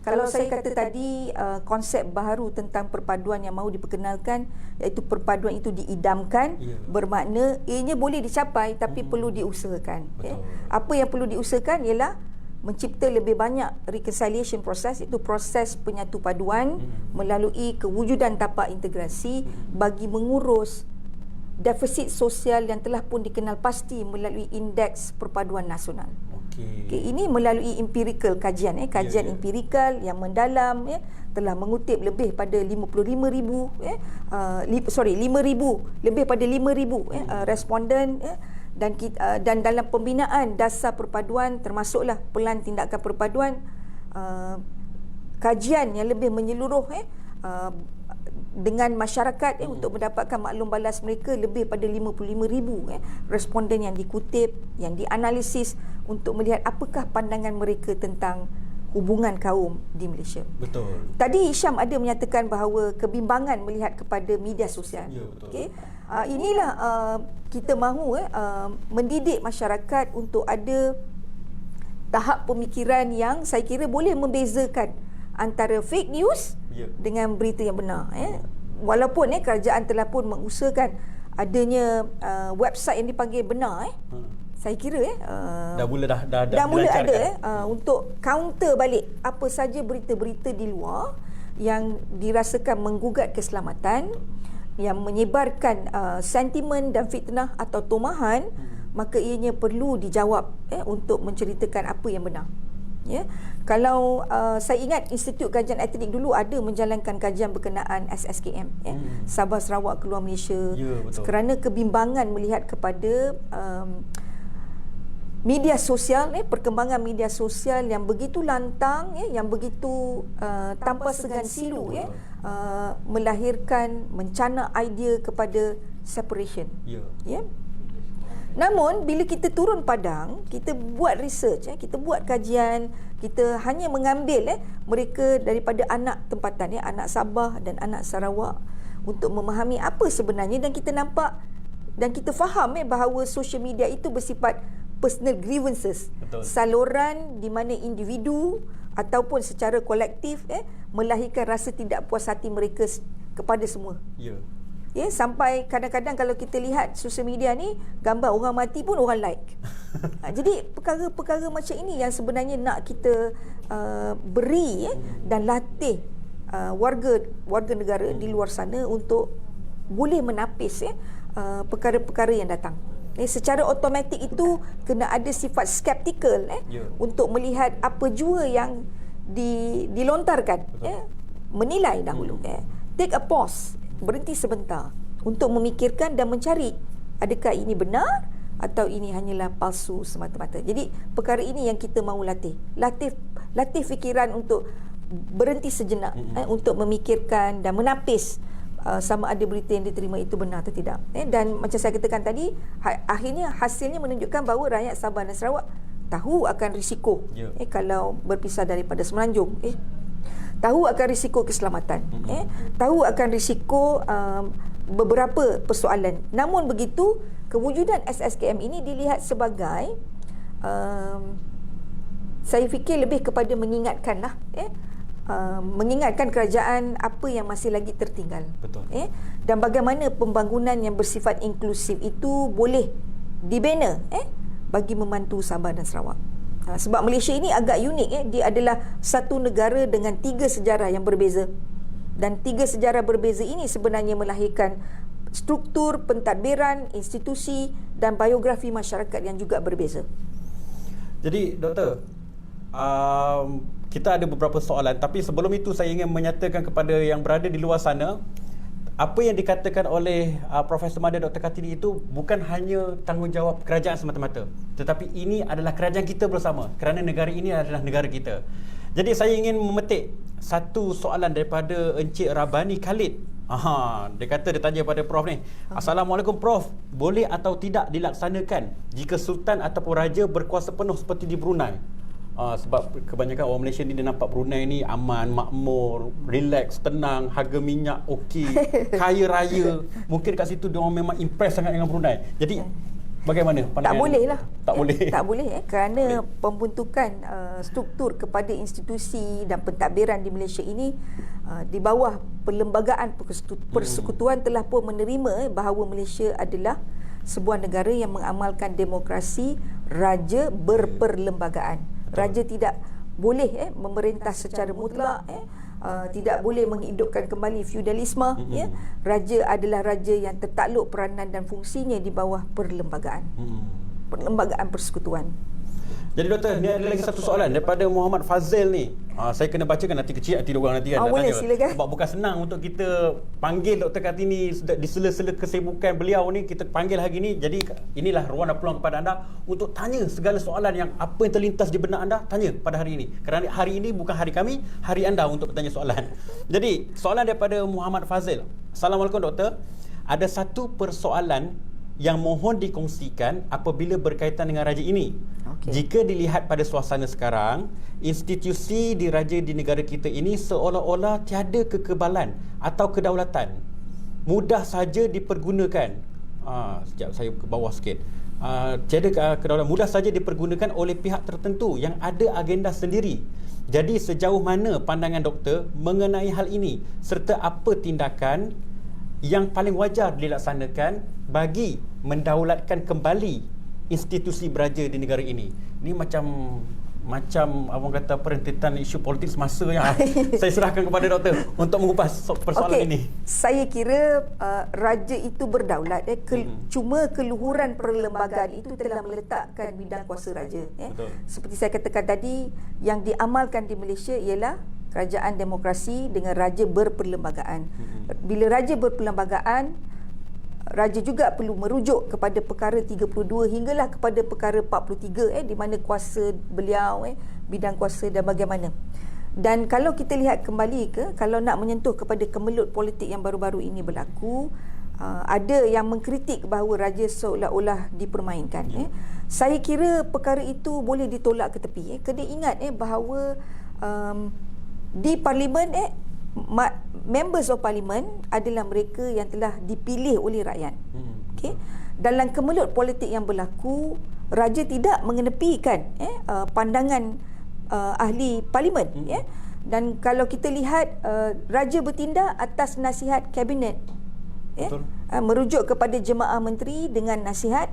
Kalau saya kata tadi konsep baharu tentang perpaduan yang mahu diperkenalkan, iaitu perpaduan itu diidamkan, bermakna ianya boleh dicapai tapi perlu diusahakan. Apa yang perlu diusahakan ialah mencipta lebih banyak reconciliation proses, itu proses penyatu paduan melalui kewujudan tapak integrasi bagi mengurus defisit sosial yang telah pun dikenal pasti melalui Indeks Perpaduan Nasional. Ini melalui empirical kajian, kajian empirikal yang mendalam, telah mengutip lebih pada 55,000 lebih pada 5,000 responden, dan dalam pembinaan dasar perpaduan termasuklah pelan tindakan perpaduan, kajian yang lebih menyeluruh dengan masyarakat untuk mendapatkan maklum balas mereka, lebih pada 55,000 responden yang dikutip, yang dianalisis untuk melihat apakah pandangan mereka tentang hubungan kaum di Malaysia. Betul. Tadi Hisham ada menyatakan bahawa kebimbangan melihat kepada media sosial. Inilah kita mahu mendidik masyarakat untuk ada tahap pemikiran yang saya kira boleh membezakan antara fake news Ya. dengan berita yang benar. Walaupun kerajaan telah pun mengusahakan adanya website yang dipanggil benar. Saya kira dah mula dah mula dilancarkan. ada untuk counter balik apa saja berita-berita di luar yang dirasakan menggugat keselamatan, yang menyebarkan sentimen dan fitnah atau tomahan, maka ianya perlu dijawab untuk menceritakan apa yang benar. Kalau saya ingat Institut Kajian Etnik dulu ada menjalankan kajian berkenaan SSKM, Sabah Sarawak keluar Malaysia, betul. kerana kebimbangan melihat kepada media sosial, perkembangan media sosial yang begitu lantang, yang begitu tanpa segan silu, melahirkan, mencanak idea kepada separation. Namun bila kita turun padang, kita buat research, kita buat kajian, kita hanya mengambil mereka daripada anak tempatan, anak Sabah dan anak Sarawak, untuk memahami apa sebenarnya, dan kita nampak dan kita faham bahawa social media itu bersifat personal grievances. Betul. Saluran di mana individu ataupun secara kolektif melahirkan rasa tidak puas hati mereka kepada semua. Sampai kadang-kadang kalau kita lihat sosial media ni, gambar orang mati pun orang like. Jadi perkara-perkara macam ini yang sebenarnya nak kita beri dan latih warga negara di luar sana untuk boleh menapis perkara-perkara yang datang. Secara automatik itu kena ada sifat skeptikal untuk melihat apa jua yang dilontarkan. Menilai dahulu. Take a pause, berhenti sebentar untuk memikirkan dan mencari adakah ini benar atau ini hanyalah palsu semata-mata. Jadi perkara ini yang kita mahu latih fikiran untuk berhenti sejenak untuk memikirkan dan menapis sama ada berita yang diterima itu benar atau tidak. Dan macam saya katakan tadi, akhirnya hasilnya menunjukkan bahawa rakyat Sabah dan Sarawak tahu akan risiko kalau berpisah daripada Semenanjung. Tahu akan risiko keselamatan, tahu akan risiko beberapa persoalan. Namun begitu, kewujudan SSKM ini dilihat sebagai saya fikir lebih kepada mengingatkanlah mengingatkan kerajaan apa yang masih lagi tertinggal. Betul. Dan bagaimana pembangunan yang bersifat inklusif itu boleh dibina bagi membantu Sabah dan Sarawak. Sebab Malaysia ini agak unik, dia adalah satu negara dengan 3 sejarah yang berbeza. Dan 3 sejarah berbeza ini sebenarnya melahirkan struktur pentadbiran, institusi dan biografi masyarakat yang juga berbeza. Jadi doktor, kita ada beberapa soalan, tapi sebelum itu saya ingin menyatakan kepada yang berada di luar sana, apa yang dikatakan oleh Profesor Madya Dr. Kartini itu bukan hanya tanggungjawab kerajaan semata-mata, tetapi ini adalah kerajaan kita bersama, kerana negara ini adalah negara kita. Jadi saya ingin memetik satu soalan daripada Encik Rabani Khalid. Dia kata, dia tanya pada Prof ni, Assalamualaikum Prof, boleh atau tidak dilaksanakan jika Sultan ataupun Raja berkuasa penuh seperti di Brunei? Sebab kebanyakan orang Malaysia ni dia nampak Brunei ni aman, makmur, relax, tenang, harga minyak okey, kaya raya. Mungkin kat situ dia orang memang impress sangat dengan Brunei. Jadi bagaimana pandangan? Tak boleh lah. Tak boleh. Tak boleh kerana pembentukan struktur kepada institusi dan pentadbiran di Malaysia ini di bawah Perlembagaan Persekutuan telah pun menerima bahawa Malaysia adalah sebuah negara yang mengamalkan demokrasi raja berperlembagaan. Raja tidak boleh memerintah secara mutlak, tidak boleh menghidupkan kembali feudalisme. Raja adalah raja yang tertakluk peranan dan fungsinya di bawah perlembagaan. Perlembagaan persekutuan. Jadi doktor, ni ada lagi satu soalan daripada Muhammad Fazil ni. Saya kena bacakan, nanti kecil hati diorang nanti kan. Boleh, silakan. Sebab bukan senang untuk kita panggil Dr. Kartini di sela-sela kesibukan beliau ni, kita panggil hari ni. Jadi inilah ruang dan peluang kepada anda untuk tanya segala soalan yang apa yang terlintas di benak anda, tanya pada hari ini. Kerana hari ini bukan hari kami, hari anda untuk bertanya soalan. Jadi soalan daripada Muhammad Fazil. Assalamualaikum doktor. Ada satu persoalan yang mohon dikongsikan apabila berkaitan dengan raja ini. Jika dilihat pada suasana sekarang, institusi diraja di negara kita ini seolah-olah tiada kekebalan atau kedaulatan. Mudah saja dipergunakan. Sekejap saya ke bawah sikit. tiada kedaulatan mudah saja dipergunakan oleh pihak tertentu yang ada agenda sendiri. Jadi sejauh mana pandangan doktor mengenai hal ini serta apa tindakan yang paling wajar dilaksanakan bagi mendaulatkan kembali institusi beraja di negara ini? Ini macam abang kata perentetan isu politik semasa yang saya serahkan kepada doktor untuk mengupas persoalan ini. Saya kira raja itu berdaulat. Cuma keluhuran perlembagaan itu telah meletakkan bidang kuasa raja. Seperti saya katakan tadi, yang diamalkan di Malaysia ialah kerajaan demokrasi dengan raja berperlembagaan. Bila raja berperlembagaan, raja juga perlu merujuk kepada perkara 32 hinggalah kepada perkara 43 di mana kuasa beliau, bidang kuasa dan bagaimana. Dan kalau kita lihat kembali kalau nak menyentuh kepada kemelut politik yang baru-baru ini berlaku, ada yang mengkritik bahawa raja seolah-olah dipermainkan. Saya kira perkara itu boleh ditolak ke tepi. Kena ingat bahawa di parlimen members of parliament adalah mereka yang telah dipilih oleh rakyat. Okey. Dalam kemelut politik yang berlaku, raja tidak mengenepikan pandangan ahli parlimen. Dan kalau kita lihat raja bertindak atas nasihat kabinet. Merujuk kepada jemaah menteri dengan nasihat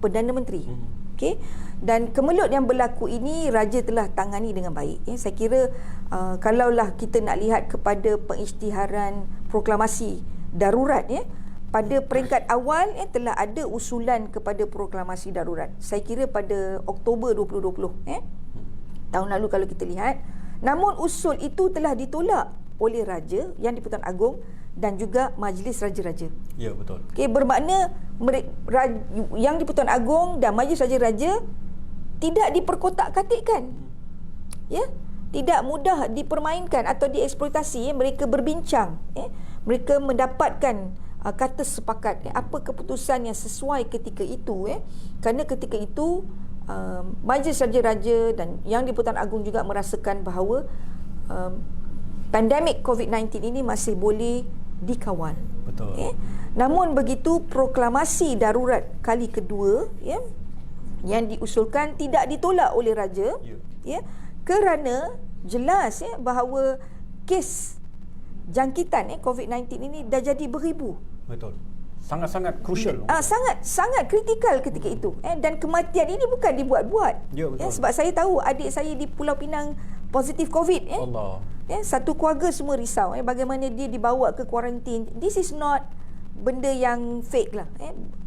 Perdana Menteri. Okey. Dan kemelut yang berlaku ini raja telah tangani dengan baik. Saya kira kalaulah kita nak lihat kepada pengisytiharan proklamasi darurat, pada peringkat awal telah ada usulan kepada proklamasi darurat. Saya kira pada Oktober 2020 tahun lalu kalau kita lihat. Namun usul itu telah ditolak oleh raja, Yang di-Pertuan Agong dan juga Majlis Raja-Raja. Ya, betul. Okey, bermakna Yang di-Pertuan Agong dan Majlis Raja-Raja tidak diperkotak-katikkan. Tidak mudah dipermainkan atau dieksploitasi. Mereka berbincang. Mereka mendapatkan kata sepakat apa keputusan yang sesuai ketika itu. Kerana ketika itu Majlis Raja-Raja dan Yang di-Pertuan Agong juga merasakan bahawa pandemik COVID-19 ini masih boleh dikawal. Betul. Namun begitu, proklamasi darurat kali kedua yang diusulkan tidak ditolak oleh raja, kerana jelas bahawa kes jangkitan COVID-19 ini dah jadi beribu. Betul. Sangat-sangat crucial. Sangat kritikal ketika itu. Dan kematian ini bukan dibuat-buat. Ya, betul. Sebab saya tahu adik saya di Pulau Pinang positif COVID. Allah. Satu keluarga semua risau bagaimana dia dibawa ke kuarantin. This is not benda yang fake lah,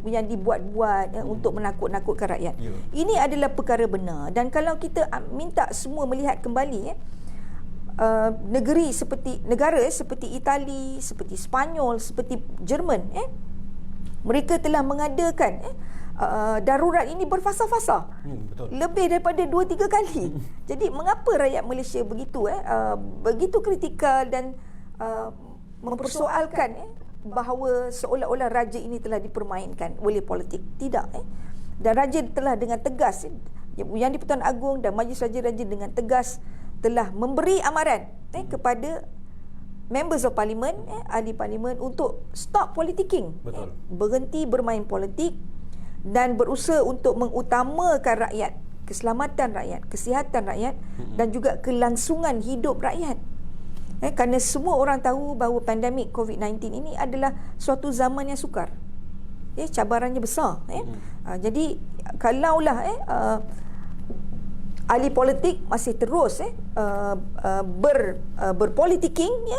yang dibuat-buat untuk menakut-nakutkan rakyat. Ini adalah perkara benar. Dan kalau kita minta semua melihat kembali negara seperti Itali, seperti Spanyol, seperti Jerman, mereka telah mengadakan darurat ini berfasa-fasa. Lebih daripada 2-3 kali. Jadi mengapa rakyat Malaysia begitu kritikal dan mempersoalkan bahawa seolah-olah raja ini telah dipermainkan oleh politik? Tidak. Dan raja telah dengan tegas, Yang di-Pertuan Agong dan Majlis Raja-Raja dengan tegas telah memberi amaran kepada members of parliament, ahli parlimen untuk stop politicking. Betul. Berhenti bermain politik dan berusaha untuk mengutamakan rakyat, keselamatan rakyat, kesihatan rakyat dan juga kelangsungan hidup rakyat. Kerana semua orang tahu bahawa pandemik COVID-19 ini adalah suatu zaman yang sukar. Cabarannya besar. Jadi kalaulah ahli politik masih terus berpolitiking,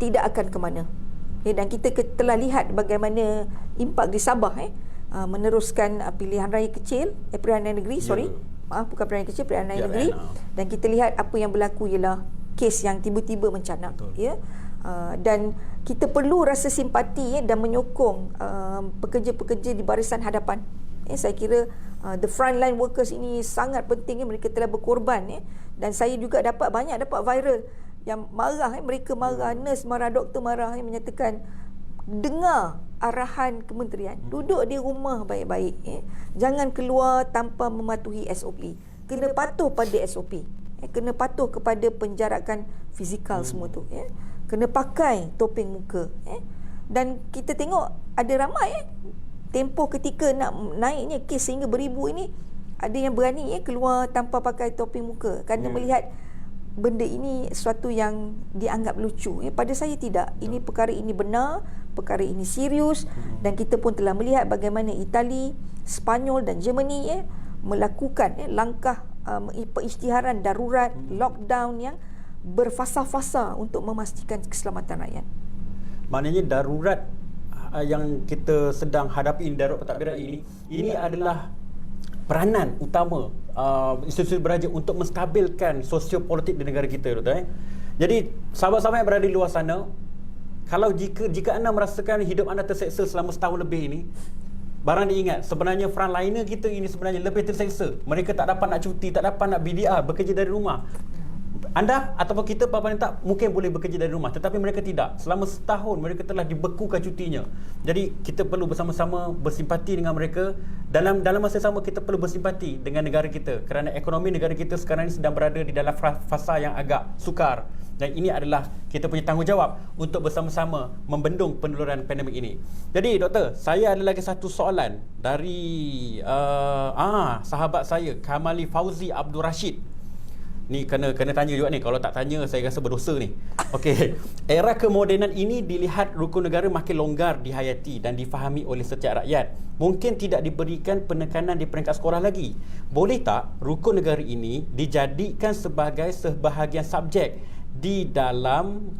tidak akan ke mana. Dan kita telah lihat bagaimana impak di Sabah meneruskan pilihan raya kecil, pilihan raya negeri, bukan pilihan raya kecil, pilihan raya negeri. Dan kita lihat apa yang berlaku ialah kes yang tiba-tiba mencanak. Dan kita perlu rasa simpati dan menyokong pekerja-pekerja di barisan hadapan. Saya kira the frontline workers ini sangat penting. Mereka telah berkorban. Dan saya juga dapat viral yang marah, mereka marah, nurse marah, doktor marah, menyatakan dengar arahan kementerian, duduk di rumah baik-baik, jangan keluar tanpa mematuhi SOP, kena patuh pada SOP, kena patuh kepada penjarakan fizikal semua tu, kena pakai topeng muka. Dan kita tengok ada ramai tempoh ketika nak naiknya kes sehingga beribu ini, ada yang berani keluar tanpa pakai topi muka kerana melihat benda ini sesuatu yang dianggap lucu. Pada saya tidak. Ini perkara ini benar, perkara ini serius, dan kita pun telah melihat bagaimana Itali, Spanyol dan Germany melakukan langkah perisytiharan darurat, lockdown yang berfasa-fasa untuk memastikan keselamatan rakyat. Maknanya darurat yang kita sedang hadapi, darurat pentadbiran ini adalah peranan utama institusi beraja untuk menstabilkan sosiopolitik di negara kita, Doktor. Jadi sahabat-sahabat yang berada di luar sana, kalau jika anda merasakan hidup anda terseksa selama setahun lebih ini, barang diingat, sebenarnya frontliner kita ini sebenarnya lebih terseksa. Mereka tak dapat nak cuti, tak dapat nak BDR, bekerja dari rumah. Anda ataupun kita pemerintah mungkin boleh bekerja dari rumah, tetapi mereka tidak. Selama setahun mereka telah dibekukan cutinya. Jadi kita perlu bersama-sama bersimpati dengan mereka. Dalam masa sama kita perlu bersimpati dengan negara kita, kerana ekonomi negara kita sekarang ini sedang berada di dalam fasa yang agak sukar. Dan ini adalah kita punya tanggungjawab untuk bersama-sama membendung penularan pandemik ini. Jadi Doktor, saya ada lagi satu soalan dari sahabat saya, Kamali Fauzi Abdul Rashid. Ni kena tanya juga ni. Kalau tak tanya saya rasa berdosa ni. Okey. Era kemodenan ini dilihat rukun negara makin longgar dihayati dan difahami oleh setiap rakyat. Mungkin tidak diberikan penekanan di peringkat sekolah lagi. Boleh tak rukun negara ini dijadikan sebagai sebahagian subjek di dalam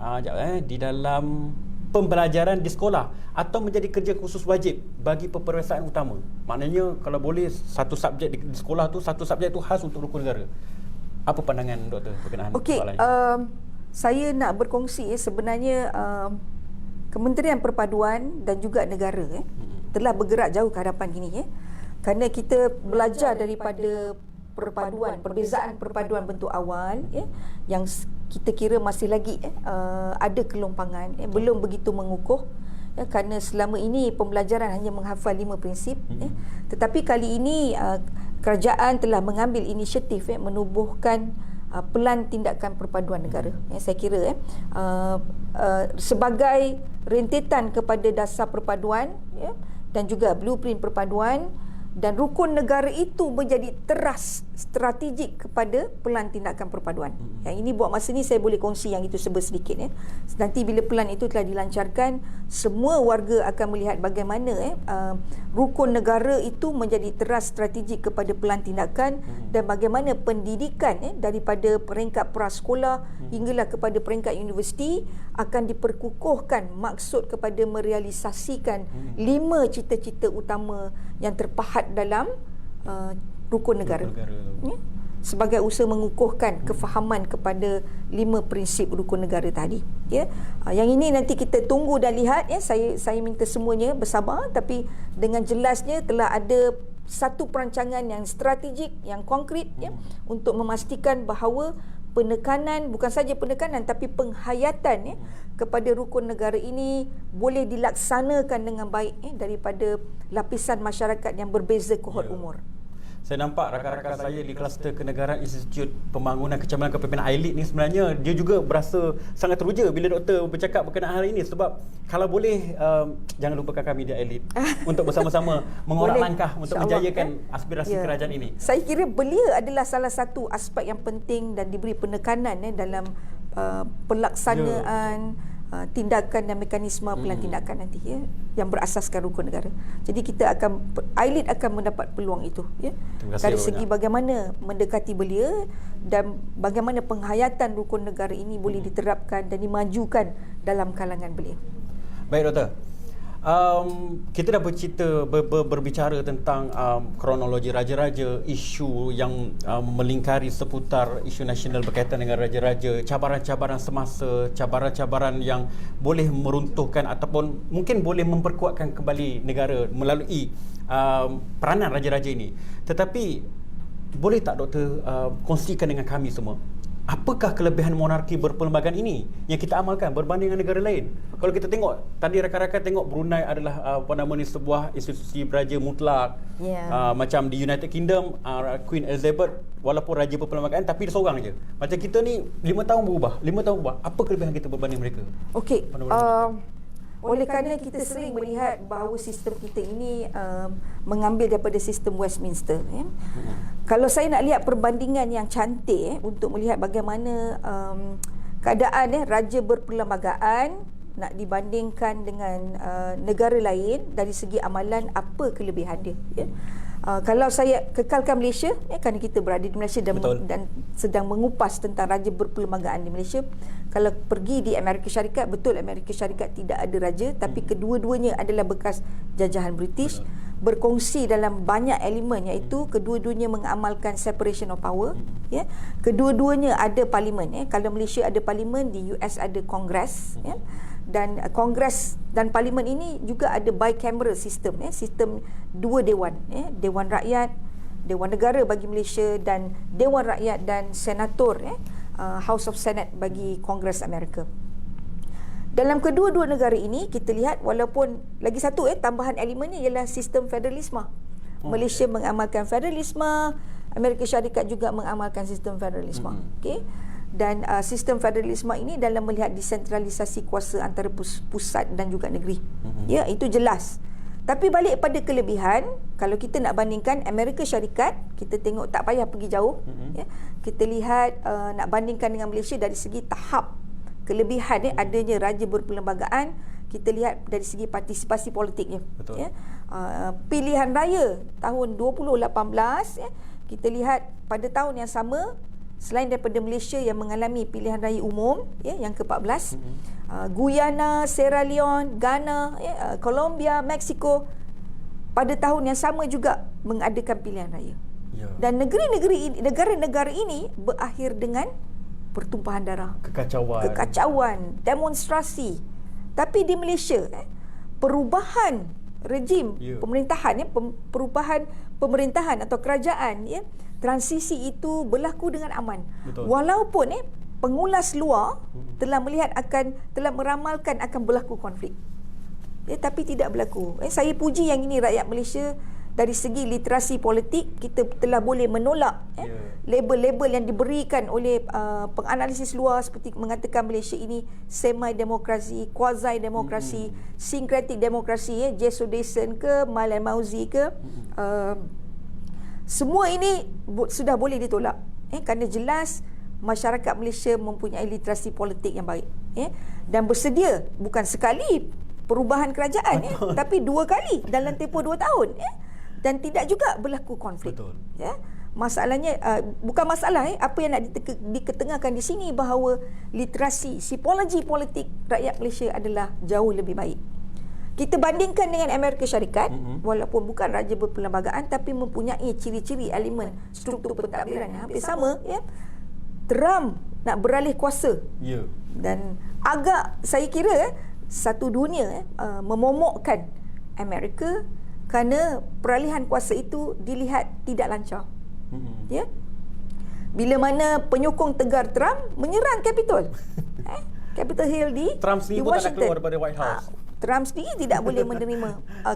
pembelajaran di sekolah atau menjadi kerja khusus wajib bagi peperiksaan utama? Maknanya kalau boleh satu subjek di sekolah tu, satu subjek tu khas untuk rukun negara. Apa pandangan Doktor berkenaan soalan ini? Saya nak berkongsi sebenarnya Kementerian Perpaduan dan juga negara telah bergerak jauh ke hadapan ini kerana kita belajar daripada perbezaan perpaduan bentuk awal yang kita kira masih lagi ada kelompangan, belum begitu mengukuh. Kerana selama ini pembelajaran hanya menghafal 5 prinsip, tetapi kali ini kerajaan telah mengambil inisiatif menubuhkan pelan tindakan perpaduan negara. Saya kira sebagai rentetan kepada dasar perpaduan dan juga blueprint perpaduan, dan rukun negara itu menjadi teras strategik kepada pelan tindakan perpaduan. Yang ini buat masa ni saya boleh kongsi yang itu sedikit. Nanti bila pelan itu telah dilancarkan, semua warga akan melihat bagaimana rukun negara itu menjadi teras strategik kepada pelan tindakan, dan bagaimana pendidikan daripada peringkat prasekolah hinggalah kepada peringkat universiti akan diperkukuhkan maksud kepada merealisasikan 5 cita-cita utama yang terpahat dalam rukun negara. Sebagai usaha mengukuhkan kefahaman kepada 5 prinsip rukun negara tadi. Yang ini nanti kita tunggu dan lihat. Saya minta semuanya bersabar, tapi dengan jelasnya telah ada satu perancangan yang strategik, yang konkret untuk memastikan bahawa penekanan, bukan saja penekanan tapi penghayatan kepada rukun negara ini boleh dilaksanakan dengan baik daripada lapisan masyarakat yang berbeza kohort umur. Saya nampak rakan-rakan saya di kluster kenegaraan Institut Pembangunan Kecemaran Kepimpinan AILID ni sebenarnya dia juga berasa sangat teruja bila doktor bercakap berkenaan hal ini, sebab kalau boleh jangan lupakan kami di AILID untuk bersama-sama mengorak langkah untuk menjayakan aspirasi kerajaan ini. Saya kira belia adalah salah satu aspek yang penting dan diberi penekanan dalam pelaksanaan tindakan dan mekanisme pelan tindakan nanti yang berasaskan rukun negara. Jadi kita AILID akan mendapat peluang itu dari segi bagaimana mendekati belia dan bagaimana penghayatan rukun negara ini boleh diterapkan dan dimajukan dalam kalangan belia. Baik Doktor. Kita dah berbicara tentang kronologi raja-raja, isu yang melingkari seputar isu nasional berkaitan dengan raja-raja, cabaran-cabaran semasa, cabaran-cabaran yang boleh meruntuhkan ataupun mungkin boleh memperkuatkan kembali negara melalui peranan raja-raja ini. Tetapi boleh tak Doktor kongsikan dengan kami semua, apakah kelebihan monarki berperlembagaan ini yang kita amalkan berbanding dengan negara lain? Kalau kita tengok, tadi rakan-rakan tengok Brunei adalah sebuah institusi beraja mutlak. Macam di United Kingdom, Queen Elizabeth walaupun raja berperlembagaan tapi dia seorang je. Macam kita ni 5 tahun berubah. Apa kelebihan kita berbanding mereka? Okey. Oleh kerana kita sering melihat bahawa sistem kita ini mengambil daripada sistem Westminster. Kalau saya nak lihat perbandingan yang cantik untuk melihat bagaimana keadaan raja berperlembagaan nak dibandingkan dengan negara lain dari segi amalan, apa kelebihan dia. Kalau saya kekalkan Malaysia, kerana kita berada di Malaysia dan sedang mengupas tentang raja berperlembagaan di Malaysia. Kalau pergi di Amerika Syarikat, betul Amerika Syarikat tidak ada raja, tapi kedua-duanya adalah bekas jajahan British, berkongsi dalam banyak elemen, iaitu kedua-duanya mengamalkan separation of power. Kedua-duanya ada parlimen. Kalau Malaysia ada parlimen, di US ada Kongres. Dan Kongres dan Parlimen ini juga ada bicameral system, sistem dua dewan, Dewan Rakyat, Dewan Negara bagi Malaysia, dan Dewan Rakyat dan Senator, House of Senate bagi Kongres Amerika. Dalam kedua-dua negara ini kita lihat, walaupun lagi satu tambahan elemen ni ialah sistem federalisme. Malaysia mengamalkan federalisme, Amerika Syarikat juga mengamalkan sistem federalisme. Okey. Dan sistem federalisme ini dalam melihat desentralisasi kuasa antara pusat dan juga negeri. Ya, itu jelas. Tapi balik pada kelebihan, kalau kita nak bandingkan Amerika Syarikat, kita tengok tak payah pergi jauh. Kita lihat nak bandingkan dengan Malaysia dari segi tahap kelebihan adanya raja berperlembagaan, kita lihat dari segi partisipasi politiknya. Pilihan raya tahun 2018, kita lihat pada tahun yang sama, selain daripada Malaysia yang mengalami pilihan raya umum yang ke-14, Guyana, Sierra Leone, Ghana, Colombia, Mexico pada tahun yang sama juga mengadakan pilihan raya. Dan negara-negara ini berakhir dengan pertumpahan darah, kekacauan, demonstrasi. Tapi di Malaysia perubahan rejim pemerintahan, perubahan pemerintahan atau kerajaan, transisi itu berlaku dengan aman. Walaupun pengulas luar telah meramalkan akan berlaku konflik, tapi tidak berlaku. Saya puji yang ini rakyat Malaysia. Dari segi literasi politik, kita telah boleh menolak label-label yang diberikan oleh penganalisis luar, seperti mengatakan Malaysia ini semi-demokrasi, quasi-demokrasi, syncretic demokrasi, J. Sudesen ke, Malan Mauzi ke, semua ini sudah boleh ditolak, kerana jelas masyarakat Malaysia mempunyai literasi politik yang baik, dan bersedia bukan sekali perubahan kerajaan, tapi 2 kali dalam tempoh 2 tahun, dan tidak juga berlaku konflik. Masalahnya bukan masalah apa yang nak diketengahkan di sini, bahawa literasi psikologi politik rakyat Malaysia adalah jauh lebih baik. Kita bandingkan dengan Amerika Syarikat, walaupun bukan raja berperlembagaan, tapi mempunyai ciri-ciri elemen struktur pentadbiran yang hampir sama. Trump nak beralih kuasa, dan agak saya kira satu dunia memomokkan Amerika kerana peralihan kuasa itu dilihat tidak lancar. Bila mana penyokong tegar Trump menyerang Capitol, Capitol Hill di Trump sendiri di pun tak nak Washington. keluar daripada White House. Trump sendiri tidak boleh menerima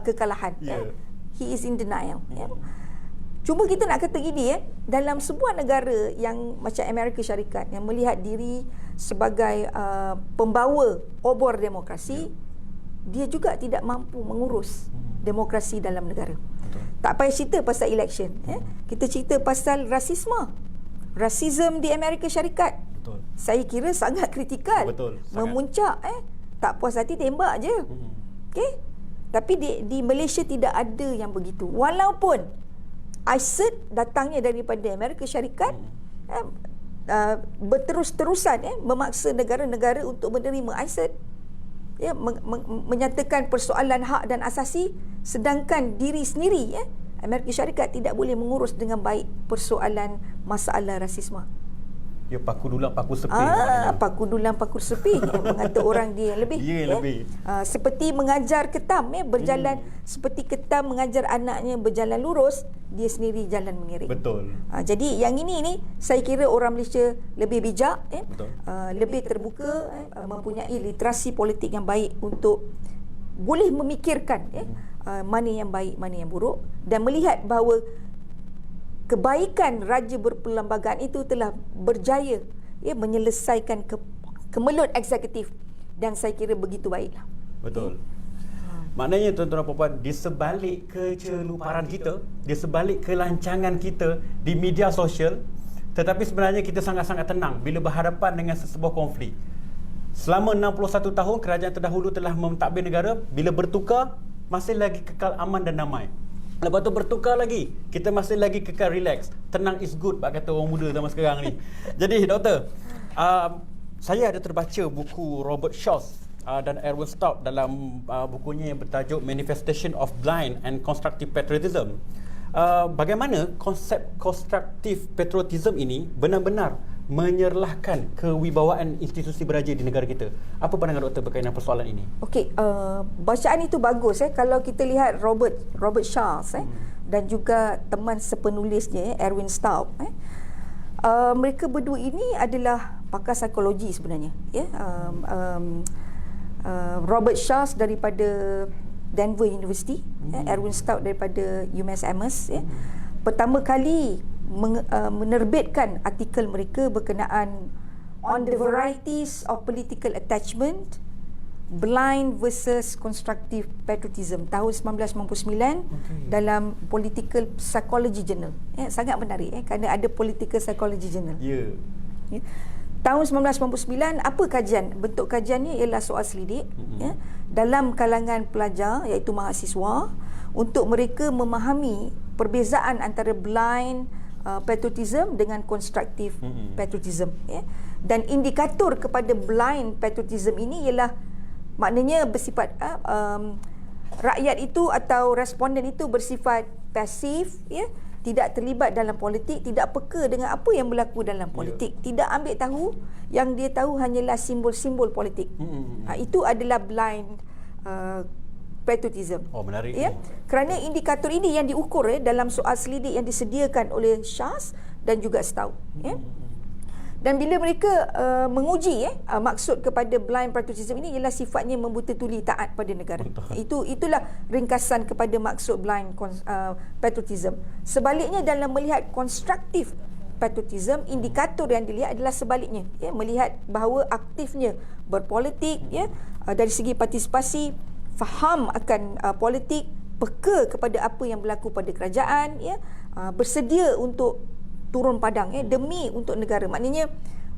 kekalahan. He is in denial. Cuma kita nak kata gini, dalam sebuah negara yang macam Amerika Syarikat, yang melihat diri sebagai pembawa obor demokrasi, dia juga tidak mampu mengurus demokrasi dalam negara. Tak payah cerita pasal election, kita cerita pasal rasisme di Amerika Syarikat. Saya kira sangat kritikal, memuncak. Tak puas hati tembak je. Tapi di Malaysia tidak ada yang begitu. Walaupun ISIS datangnya daripada Amerika Syarikat, berterus-terusan memaksa negara-negara untuk menerima ISIS, menyatakan persoalan hak dan asasi, sedangkan diri sendiri Amerika Syarikat tidak boleh mengurus dengan baik persoalan masalah rasisme. Paku dulang paku sepi. Paku dulang paku sepi, mengata orang dia yang lebih. Lebih. Seperti mengajar ketam, berjalan seperti ketam mengajar anaknya berjalan lurus, dia sendiri jalan mengiring. Jadi yang ini saya kira orang Malaysia lebih bijak, lebih terbuka, mempunyai literasi politik yang baik untuk boleh memikirkan mana yang baik, mana yang buruk, dan melihat bahawa kebaikan raja berperlembagaan itu telah berjaya menyelesaikan kemelut eksekutif, dan saya kira begitu baiklah. Betul. Maknanya tuan-tuan dan puan, di sebalik keceluparan kita, di sebalik kelancangan kita di media sosial, tetapi sebenarnya kita sangat-sangat tenang bila berhadapan dengan sesebuah konflik. Selama 61 tahun kerajaan terdahulu telah mentadbir negara, bila bertukar masih lagi kekal aman dan damai. Lepas tu bertukar lagi, kita masih lagi kekal relax. Tenang is good, bak kata orang muda zaman sekarang ni. Jadi doktor, saya ada terbaca buku Robert Shaw dan Erwin Stout dalam bukunya yang bertajuk Manifestation of Blind and Constructive Patriotism. Bagaimana konsep constructive patriotism ini benar-benar menyerlahkan kewibawaan institusi beraja di negara kita. Apa pandangan doktor berkaitan persoalan ini? Okey, bacaan itu bagus kalau kita lihat Robert Shaw dan juga teman sepenulisnya Erwin Stout. Mereka berdua ini adalah pakar psikologi sebenarnya. Robert Shaw daripada Denver University, Erwin Stout daripada UMass Amherst. Pertama kali menerbitkan artikel mereka berkenaan on the varieties of political attachment, blind versus constructive patriotism tahun 1999 dalam Political Psychology Journal. Sangat menarik kerana ada Political Psychology Journal. Tahun 1999, apa kajian? Bentuk kajiannya ialah soal selidik dalam kalangan pelajar iaitu mahasiswa untuk mereka memahami perbezaan antara blind patriotism dengan constructive patriotism. Dan indikator kepada blind patriotism ini ialah maknanya bersifat rakyat itu atau responden itu bersifat pasif, tidak terlibat dalam politik, tidak peka dengan apa yang berlaku dalam politik, tidak ambil tahu, yang dia tahu hanyalah simbol-simbol politik. Itu adalah blind patriotism. Oh, menarik. Kerana indikator ini yang diukur dalam soal selidik yang disediakan oleh Shas dan juga Stout. Dan bila mereka menguji maksud kepada blind patriotism ini ialah sifatnya membuta-tuli taat pada negara. Itulah ringkasan kepada maksud blind patriotism. Sebaliknya dalam melihat constructive patriotism, indikator yang dilihat adalah sebaliknya, melihat bahawa aktifnya berpolitik, dari segi partisipasi, faham akan politik, peka kepada apa yang berlaku pada kerajaan, bersedia untuk turun padang demi untuk negara. Maknanya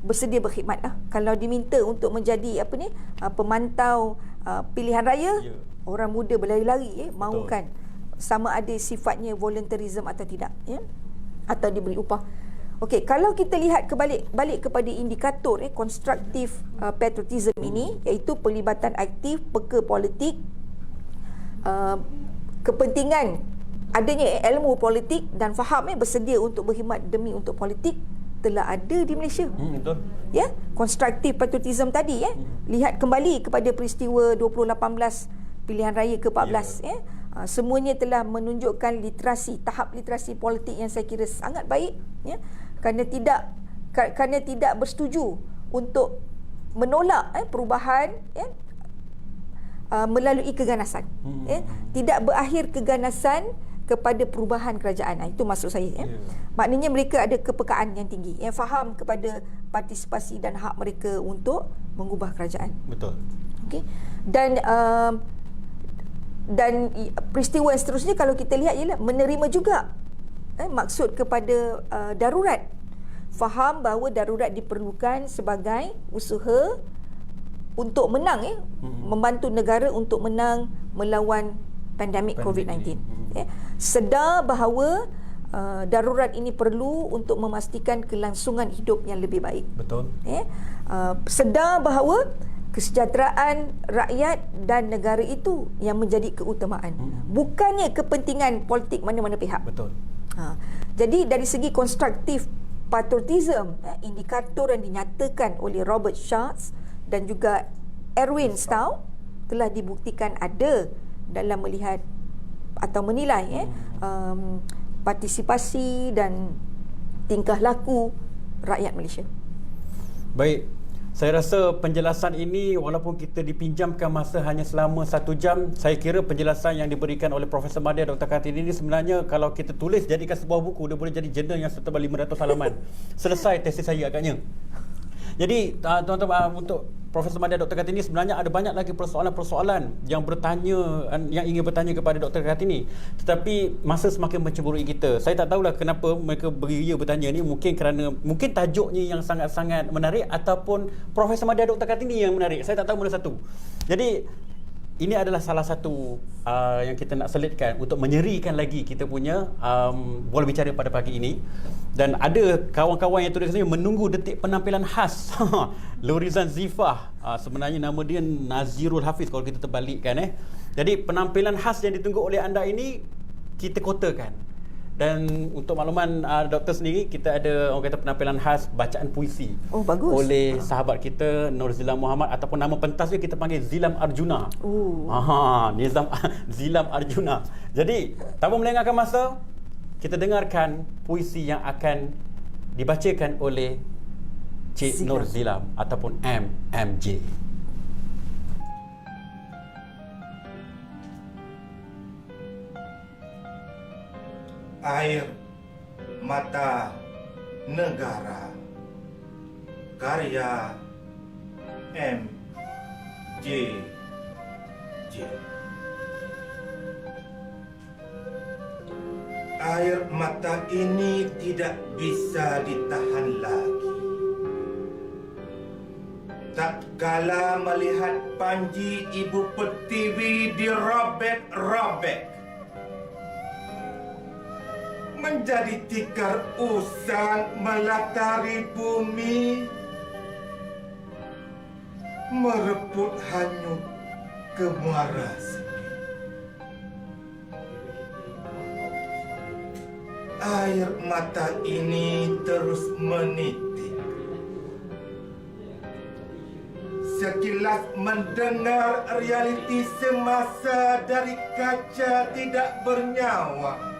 bersedia berkhidmat lah. Kalau diminta untuk menjadi pemantau pilihan raya, orang muda berlari-lari mahukan, sama ada sifatnya volunteerism atau tidak, atau diberi upah. Okey, kalau kita lihat balik kepada indikator constructive patriotism ini, iaitu pelibatan aktif, peka politik, kepentingan adanya ilmu politik dan faham bersedia untuk berkhidmat demi untuk politik, telah ada di Malaysia. Betul. Constructive patriotism tadi, lihat kembali kepada peristiwa 2018 pilihan raya ke-14, semuanya telah menunjukkan tahap literasi politik yang saya kira sangat baik, kerana tidak bersetuju untuk menolak perubahan melalui keganasan. Tidak berakhir keganasan kepada perubahan kerajaan. Itu maksud saya. Maknanya mereka ada kepekaan yang tinggi, faham kepada partisipasi dan hak mereka untuk mengubah kerajaan. Betul. Okey. Dan peristiwa yang seterusnya kalau kita lihat ialah menerima juga maksud kepada darurat. Faham bahawa darurat diperlukan sebagai usaha untuk menang, membantu negara untuk menang melawan pandemik COVID-19. Sedar bahawa darurat ini perlu untuk memastikan kelangsungan hidup yang lebih baik. Betul. Sedar bahawa kesejahteraan rakyat dan negara itu yang menjadi keutamaan, bukannya kepentingan politik mana-mana pihak. Betul. Jadi dari segi konstruktif patriotism, indikator yang dinyatakan oleh Robert Shaw dan juga Erwin Stout telah dibuktikan ada dalam melihat atau menilai partisipasi dan tingkah laku rakyat Malaysia. Baik, saya rasa penjelasan ini walaupun kita dipinjamkan masa hanya selama 1 jam, saya kira penjelasan yang diberikan oleh Profesor Madya Dr. Kartini ini sebenarnya kalau kita tulis jadikan sebuah buku, dia boleh jadi jurnal yang setebal 500 halaman. Selesai tesis saya agaknya. Jadi tuan-tuan, untuk Profesor Madya Dr. Kartini, sebenarnya ada banyak lagi persoalan-persoalan yang ingin bertanya kepada Dr. Kartini. Tetapi masa semakin mencemburui kita. Saya tak tahulah kenapa mereka beria bertanya ni, mungkin tajuknya yang sangat-sangat menarik ataupun Profesor Madya Dr. Kartini yang menarik. Saya tak tahu mana satu. Jadi ini adalah salah satu yang kita nak selitkan untuk menyerikan lagi kita punya bola bicara pada pagi ini. Dan ada kawan-kawan yang tulis sini menunggu detik penampilan khas Lorizan Zifah. Sebenarnya nama dia Nazirul Hafiz kalau kita terbalikkan. Jadi penampilan khas yang ditunggu oleh anda ini kita kotakan. Dan untuk makluman doktor sendiri, kita ada orang kata penampilan khas bacaan puisi. Oh, bagus. Oleh sahabat kita Nur Zilam Muhammad, ataupun nama pentas dia kita panggil Zilam Arjuna. Nizam Zilam Arjuna. Jadi, tanpa melengahkan masa, kita dengarkan puisi yang akan dibacakan oleh Cik Zilam. Nur Zilam ataupun MMJ. Air Mata Negara, karya M.J. Air mata ini tidak bisa ditahan lagi. Tak kala melihat Panji Ibu Pertiwi dirobek-robek, menjadi tikar usang melatari bumi, merebut hanyut ke muara sepi. Air mata ini terus menitik. Sekilas mendengar realiti semasa dari kaca tidak bernyawa.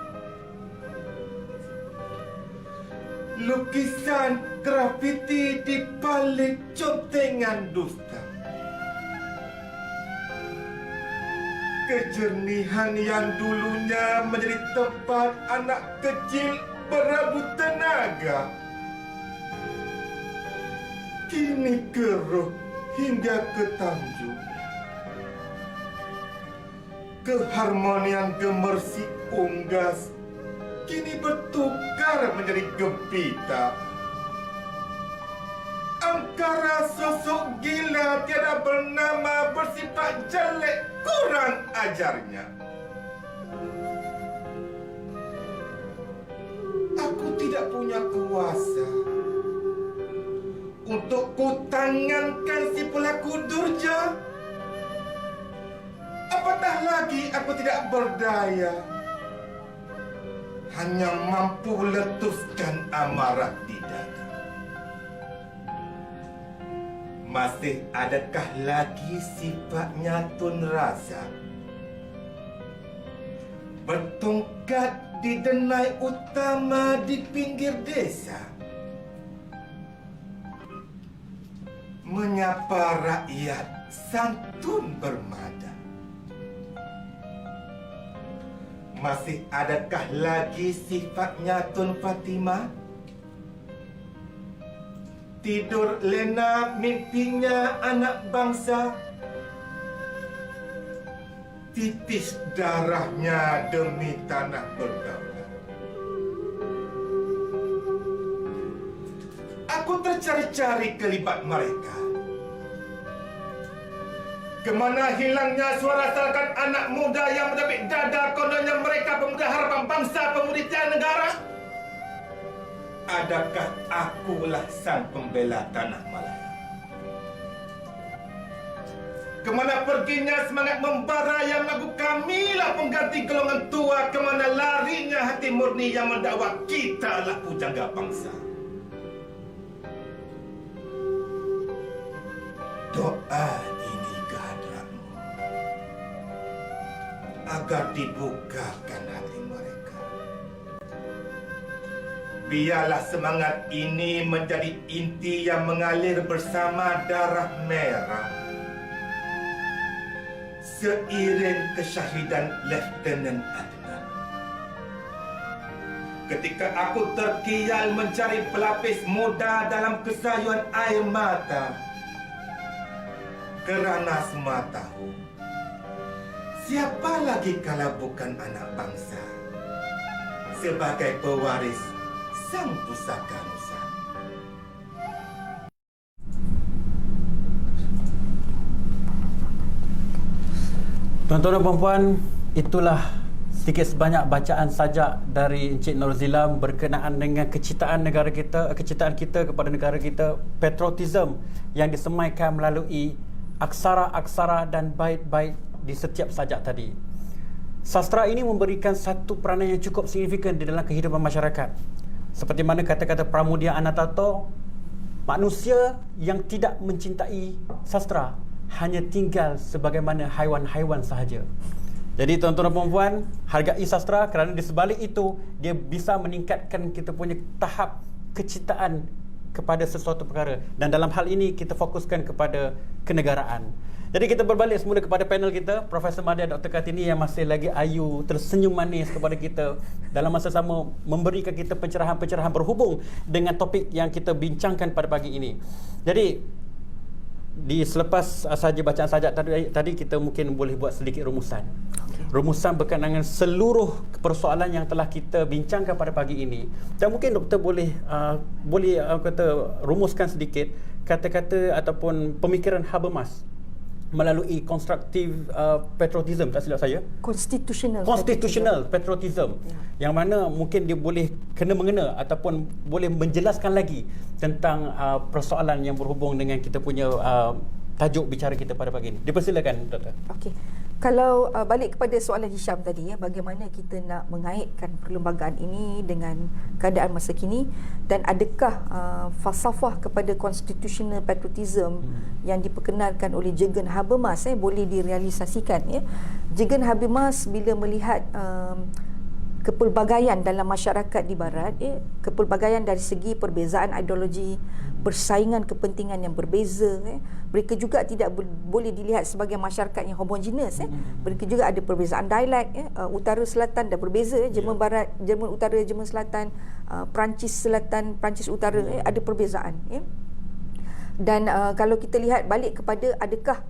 Lukisan grafiti di balik contengan dusta. Kejernihan yang dulunya menjadi tempat anak kecil berebut tenaga, kini keruh hingga ke tanjung. Keharmonian gemersi unggas kini bertukar menjadi gempita. Angkara sosok gila tiada bernama bersifat jelek kurang ajarnya. Aku tidak punya kuasa untuk kutangankan si pelaku durja. Apatah lagi aku tidak berdaya, hanya mampu letuskan amarah di dada. Masih adakah lagi sifatnya Tun Raza? Bertongkat di denai utama di pinggir desa, menyapa rakyat santun bermada. Masih adakah lagi sifatnya Tun Fatimah? Tidur lena mimpinya anak bangsa, titis darahnya demi tanah berdaulat. Aku tercari-cari kelibat mereka. Kemana hilangnya suara salkan anak muda yang menepik dada kononnya mereka pemuda harapan bangsa, pemudi tiada negara? Adakah akulah sang pembela tanah Malaya? Kemana perginya semangat membara yang mengaku kamilah pengganti golongan tua? Kemana larinya hati murni yang mendakwa kita lah pujangga bangsa? Doa ini kehadratmu agar dibukakan hati mereka. Biarlah semangat ini menjadi inti yang mengalir bersama darah merah, seiring kesyahidan Letnan Adnan. Ketika aku terkial mencari pelapis muda dalam kesayuan air mata, Kerana semua tahu, siapa lagi kalau bukan anak bangsa sebagai pewaris sang pusaka Nusa. Tuan-tuan dan puan-puan, itulah sedikit sebanyak bacaan sajak dari Encik Norzila berkenaan dengan kecintaan negara kita, kecintaan kita kepada negara kita, patriotism yang disemaikan melalui aksara-aksara dan bait-bait di setiap sajak tadi. Sastra ini memberikan satu peranan yang cukup signifikan di dalam kehidupan masyarakat. Seperti mana kata-kata Pramudia Anantato, manusia yang tidak mencintai sastra hanya tinggal sebagaimana haiwan-haiwan sahaja. Jadi tuan-tuan dan puan-puan, hargai sastra kerana di sebalik itu dia bisa meningkatkan kita punya tahap kecintaan kepada sesuatu perkara. Dan dalam hal ini kita fokuskan kepada kenegaraan. Jadi kita berbalik semula kepada panel kita, Profesor Madya Dr. Kartini yang masih lagi ayu, tersenyum manis kepada kita, dalam masa sama memberikan kita pencerahan-pencerahan berhubung dengan topik yang kita bincangkan pada pagi ini. Jadi di selepas saja bacaan sajak tadi kita mungkin boleh buat sedikit rumusan. Rumusan berkenaan dengan seluruh persoalan yang telah kita bincangkan pada pagi ini. Dan mungkin doktor boleh kata rumuskan sedikit kata-kata ataupun pemikiran Habermas melalui constructive patriotism, tak silap saya, constitutional patriotism, yang mana mungkin dia boleh kena-mengena ataupun boleh menjelaskan lagi tentang persoalan yang berhubung dengan kita punya tajuk bicara kita pada pagi ini. Dipersilakan doktor. Okey. Kalau balik kepada soalan Hisham tadi, bagaimana kita nak mengaitkan perlembagaan ini dengan keadaan masa kini, dan adakah falsafah kepada constitutional patriotism yang diperkenalkan oleh Jürgen Habermas boleh direalisasikan. Jürgen Habermas bila melihat kepelbagaian dalam masyarakat di barat, kepelbagaian dari segi perbezaan ideologi, persaingan kepentingan yang berbeza, mereka juga tidak boleh dilihat sebagai masyarakat yang homogeneous. Mereka juga ada perbezaan dialek, utara selatan dah berbeza, Jerman barat, Jerman utara, Jerman selatan, Perancis selatan, Perancis utara, ada perbezaan. Dan kalau kita lihat balik kepada adakah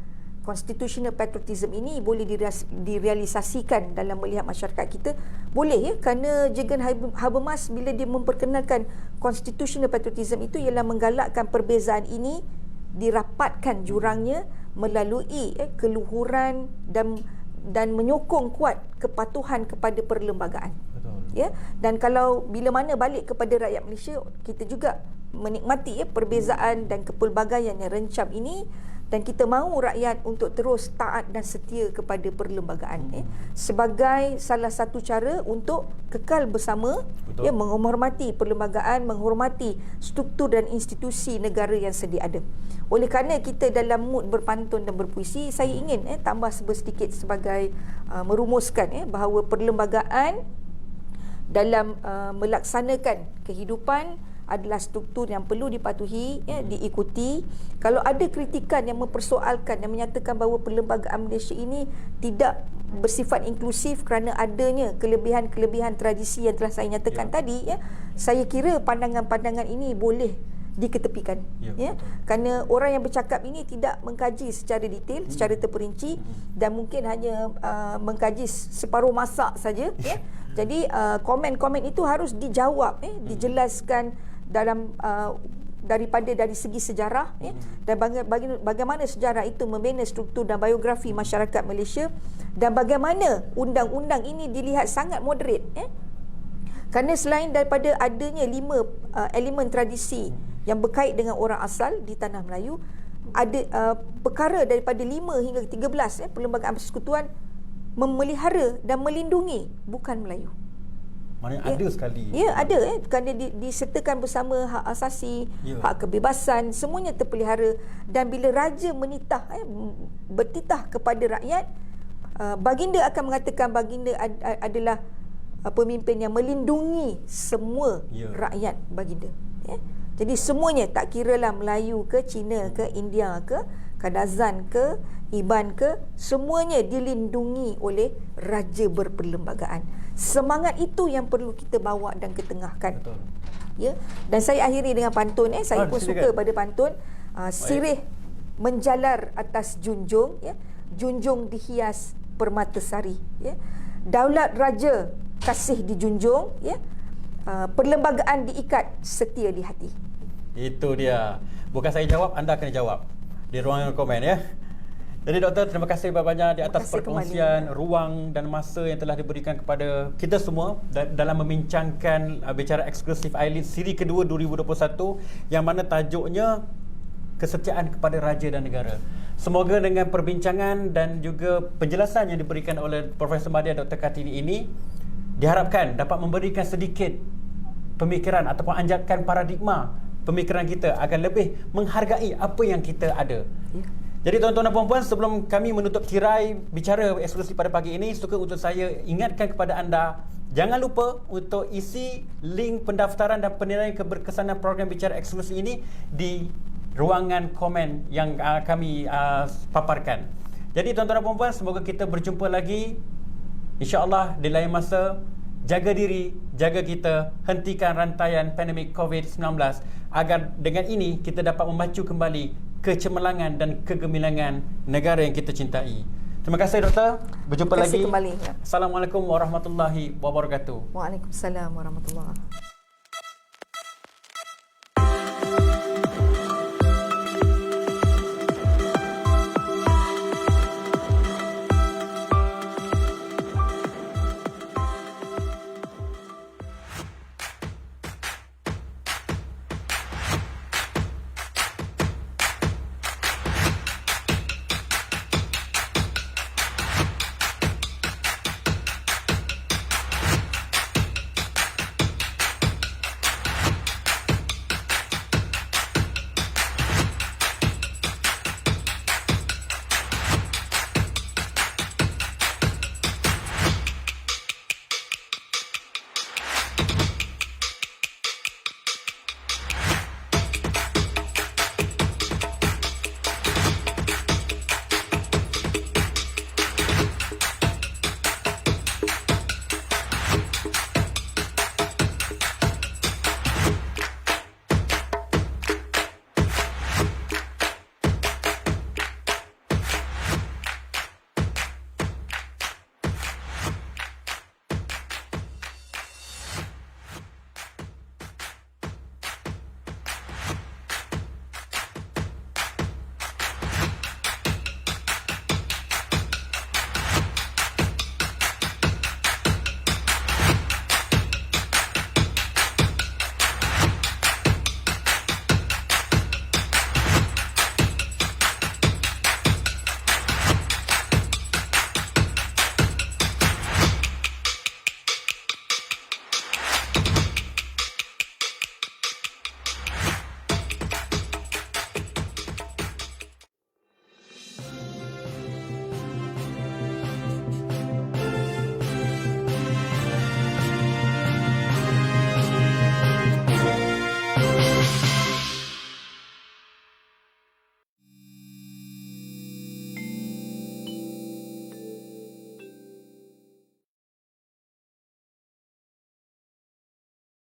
constitutional patriotism ini boleh direalisasikan dalam melihat masyarakat kita, boleh kerana Jürgen Habermas bila dia memperkenalkan constitutional patriotism itu ialah menggalakkan perbezaan ini dirapatkan jurangnya melalui keluhuran dan menyokong kuat kepatuhan kepada perlembagaan. Betul. Dan kalau bila mana balik kepada rakyat Malaysia, kita juga menikmati perbezaan dan kepelbagaian yang rencam ini, dan kita mahu rakyat untuk terus taat dan setia kepada perlembagaan sebagai salah satu cara untuk kekal bersama, menghormati perlembagaan, menghormati struktur dan institusi negara yang sedia ada. Oleh kerana kita dalam mood berpantun dan berpuisi, saya ingin tambah sedikit sebagai merumuskan bahawa perlembagaan dalam melaksanakan kehidupan adalah struktur yang perlu dipatuhi, diikuti. Kalau ada kritikan yang mempersoalkan, yang menyatakan bahawa perlembagaan Malaysia ini tidak bersifat inklusif kerana adanya kelebihan-kelebihan tradisi yang telah saya nyatakan tadi, saya kira pandangan-pandangan ini boleh diketepikan. Kerana orang yang bercakap ini tidak mengkaji secara detail, secara terperinci, dan mungkin hanya mengkaji separuh masak saja. Jadi komen-komen itu harus dijawab, dijelaskan dalam dari segi sejarah, dan bagaimana sejarah itu membina struktur dan biografi masyarakat Malaysia, dan bagaimana undang-undang ini dilihat sangat moderate, kerana selain daripada adanya 5 elemen tradisi yang berkait dengan orang asal di tanah Melayu, ada perkara daripada 5 hingga 13 perlembagaan persekutuan memelihara dan melindungi bukan Melayu. Maknanya ada sekali. Ya, ada kerana disertakan bersama hak asasi, hak kebebasan, semuanya terpelihara. Dan bila raja menitah, bertitah kepada rakyat, baginda akan mengatakan baginda adalah pemimpin yang melindungi semua rakyat baginda. Jadi semuanya, tak kiralah Melayu ke, Cina ke, India ke, Kadazan ke, Iban ke, semuanya dilindungi oleh raja berperlembagaan. Semangat itu yang perlu kita bawa dan ketengahkan. Betul. Dan saya akhiri dengan pantun. Saya pun suka pada pantun. Sirih menjalar atas junjung, ya. Junjung dihias permatasari, ya. Daulat raja kasih dijunjung, ya. Perlembagaan diikat, setia di hati. Itu dia. Bukan saya jawab, anda kena jawab di ruangan komen ya. Jadi doktor, terima kasih banyak-banyak di atas perkongsian ruang dan masa yang telah diberikan kepada kita semua dalam membincangkan bicara eksklusif iLead siri kedua 2021 yang mana tajuknya kesetiaan kepada raja dan negara. Semoga dengan perbincangan dan juga penjelasan yang diberikan oleh Profesor Madya Dr. Kartini ini diharapkan dapat memberikan sedikit pemikiran ataupun anjakan paradigma pemikiran kita agar lebih menghargai apa yang kita ada. Ya. Jadi tuan-tuan dan puan-puan, sebelum kami menutup tirai bicara eksklusif pada pagi ini, suka untuk saya ingatkan kepada anda, jangan lupa untuk isi link pendaftaran dan penilaian keberkesanan program bicara eksklusif ini di ruangan komen yang kami paparkan. Jadi tuan-tuan dan puan-puan, semoga kita berjumpa lagi insya-Allah di lain masa. Jaga diri, jaga kita, hentikan rantaian pandemik COVID-19 agar dengan ini kita dapat memacu kembali kecemerlangan dan kegemilangan negara yang kita cintai. Terima kasih doktor. Berjumpa lagi. Terima kasih kembali. Ya. Assalamualaikum warahmatullahi wabarakatuh. Waalaikumsalam warahmatullahi wabarakatuh.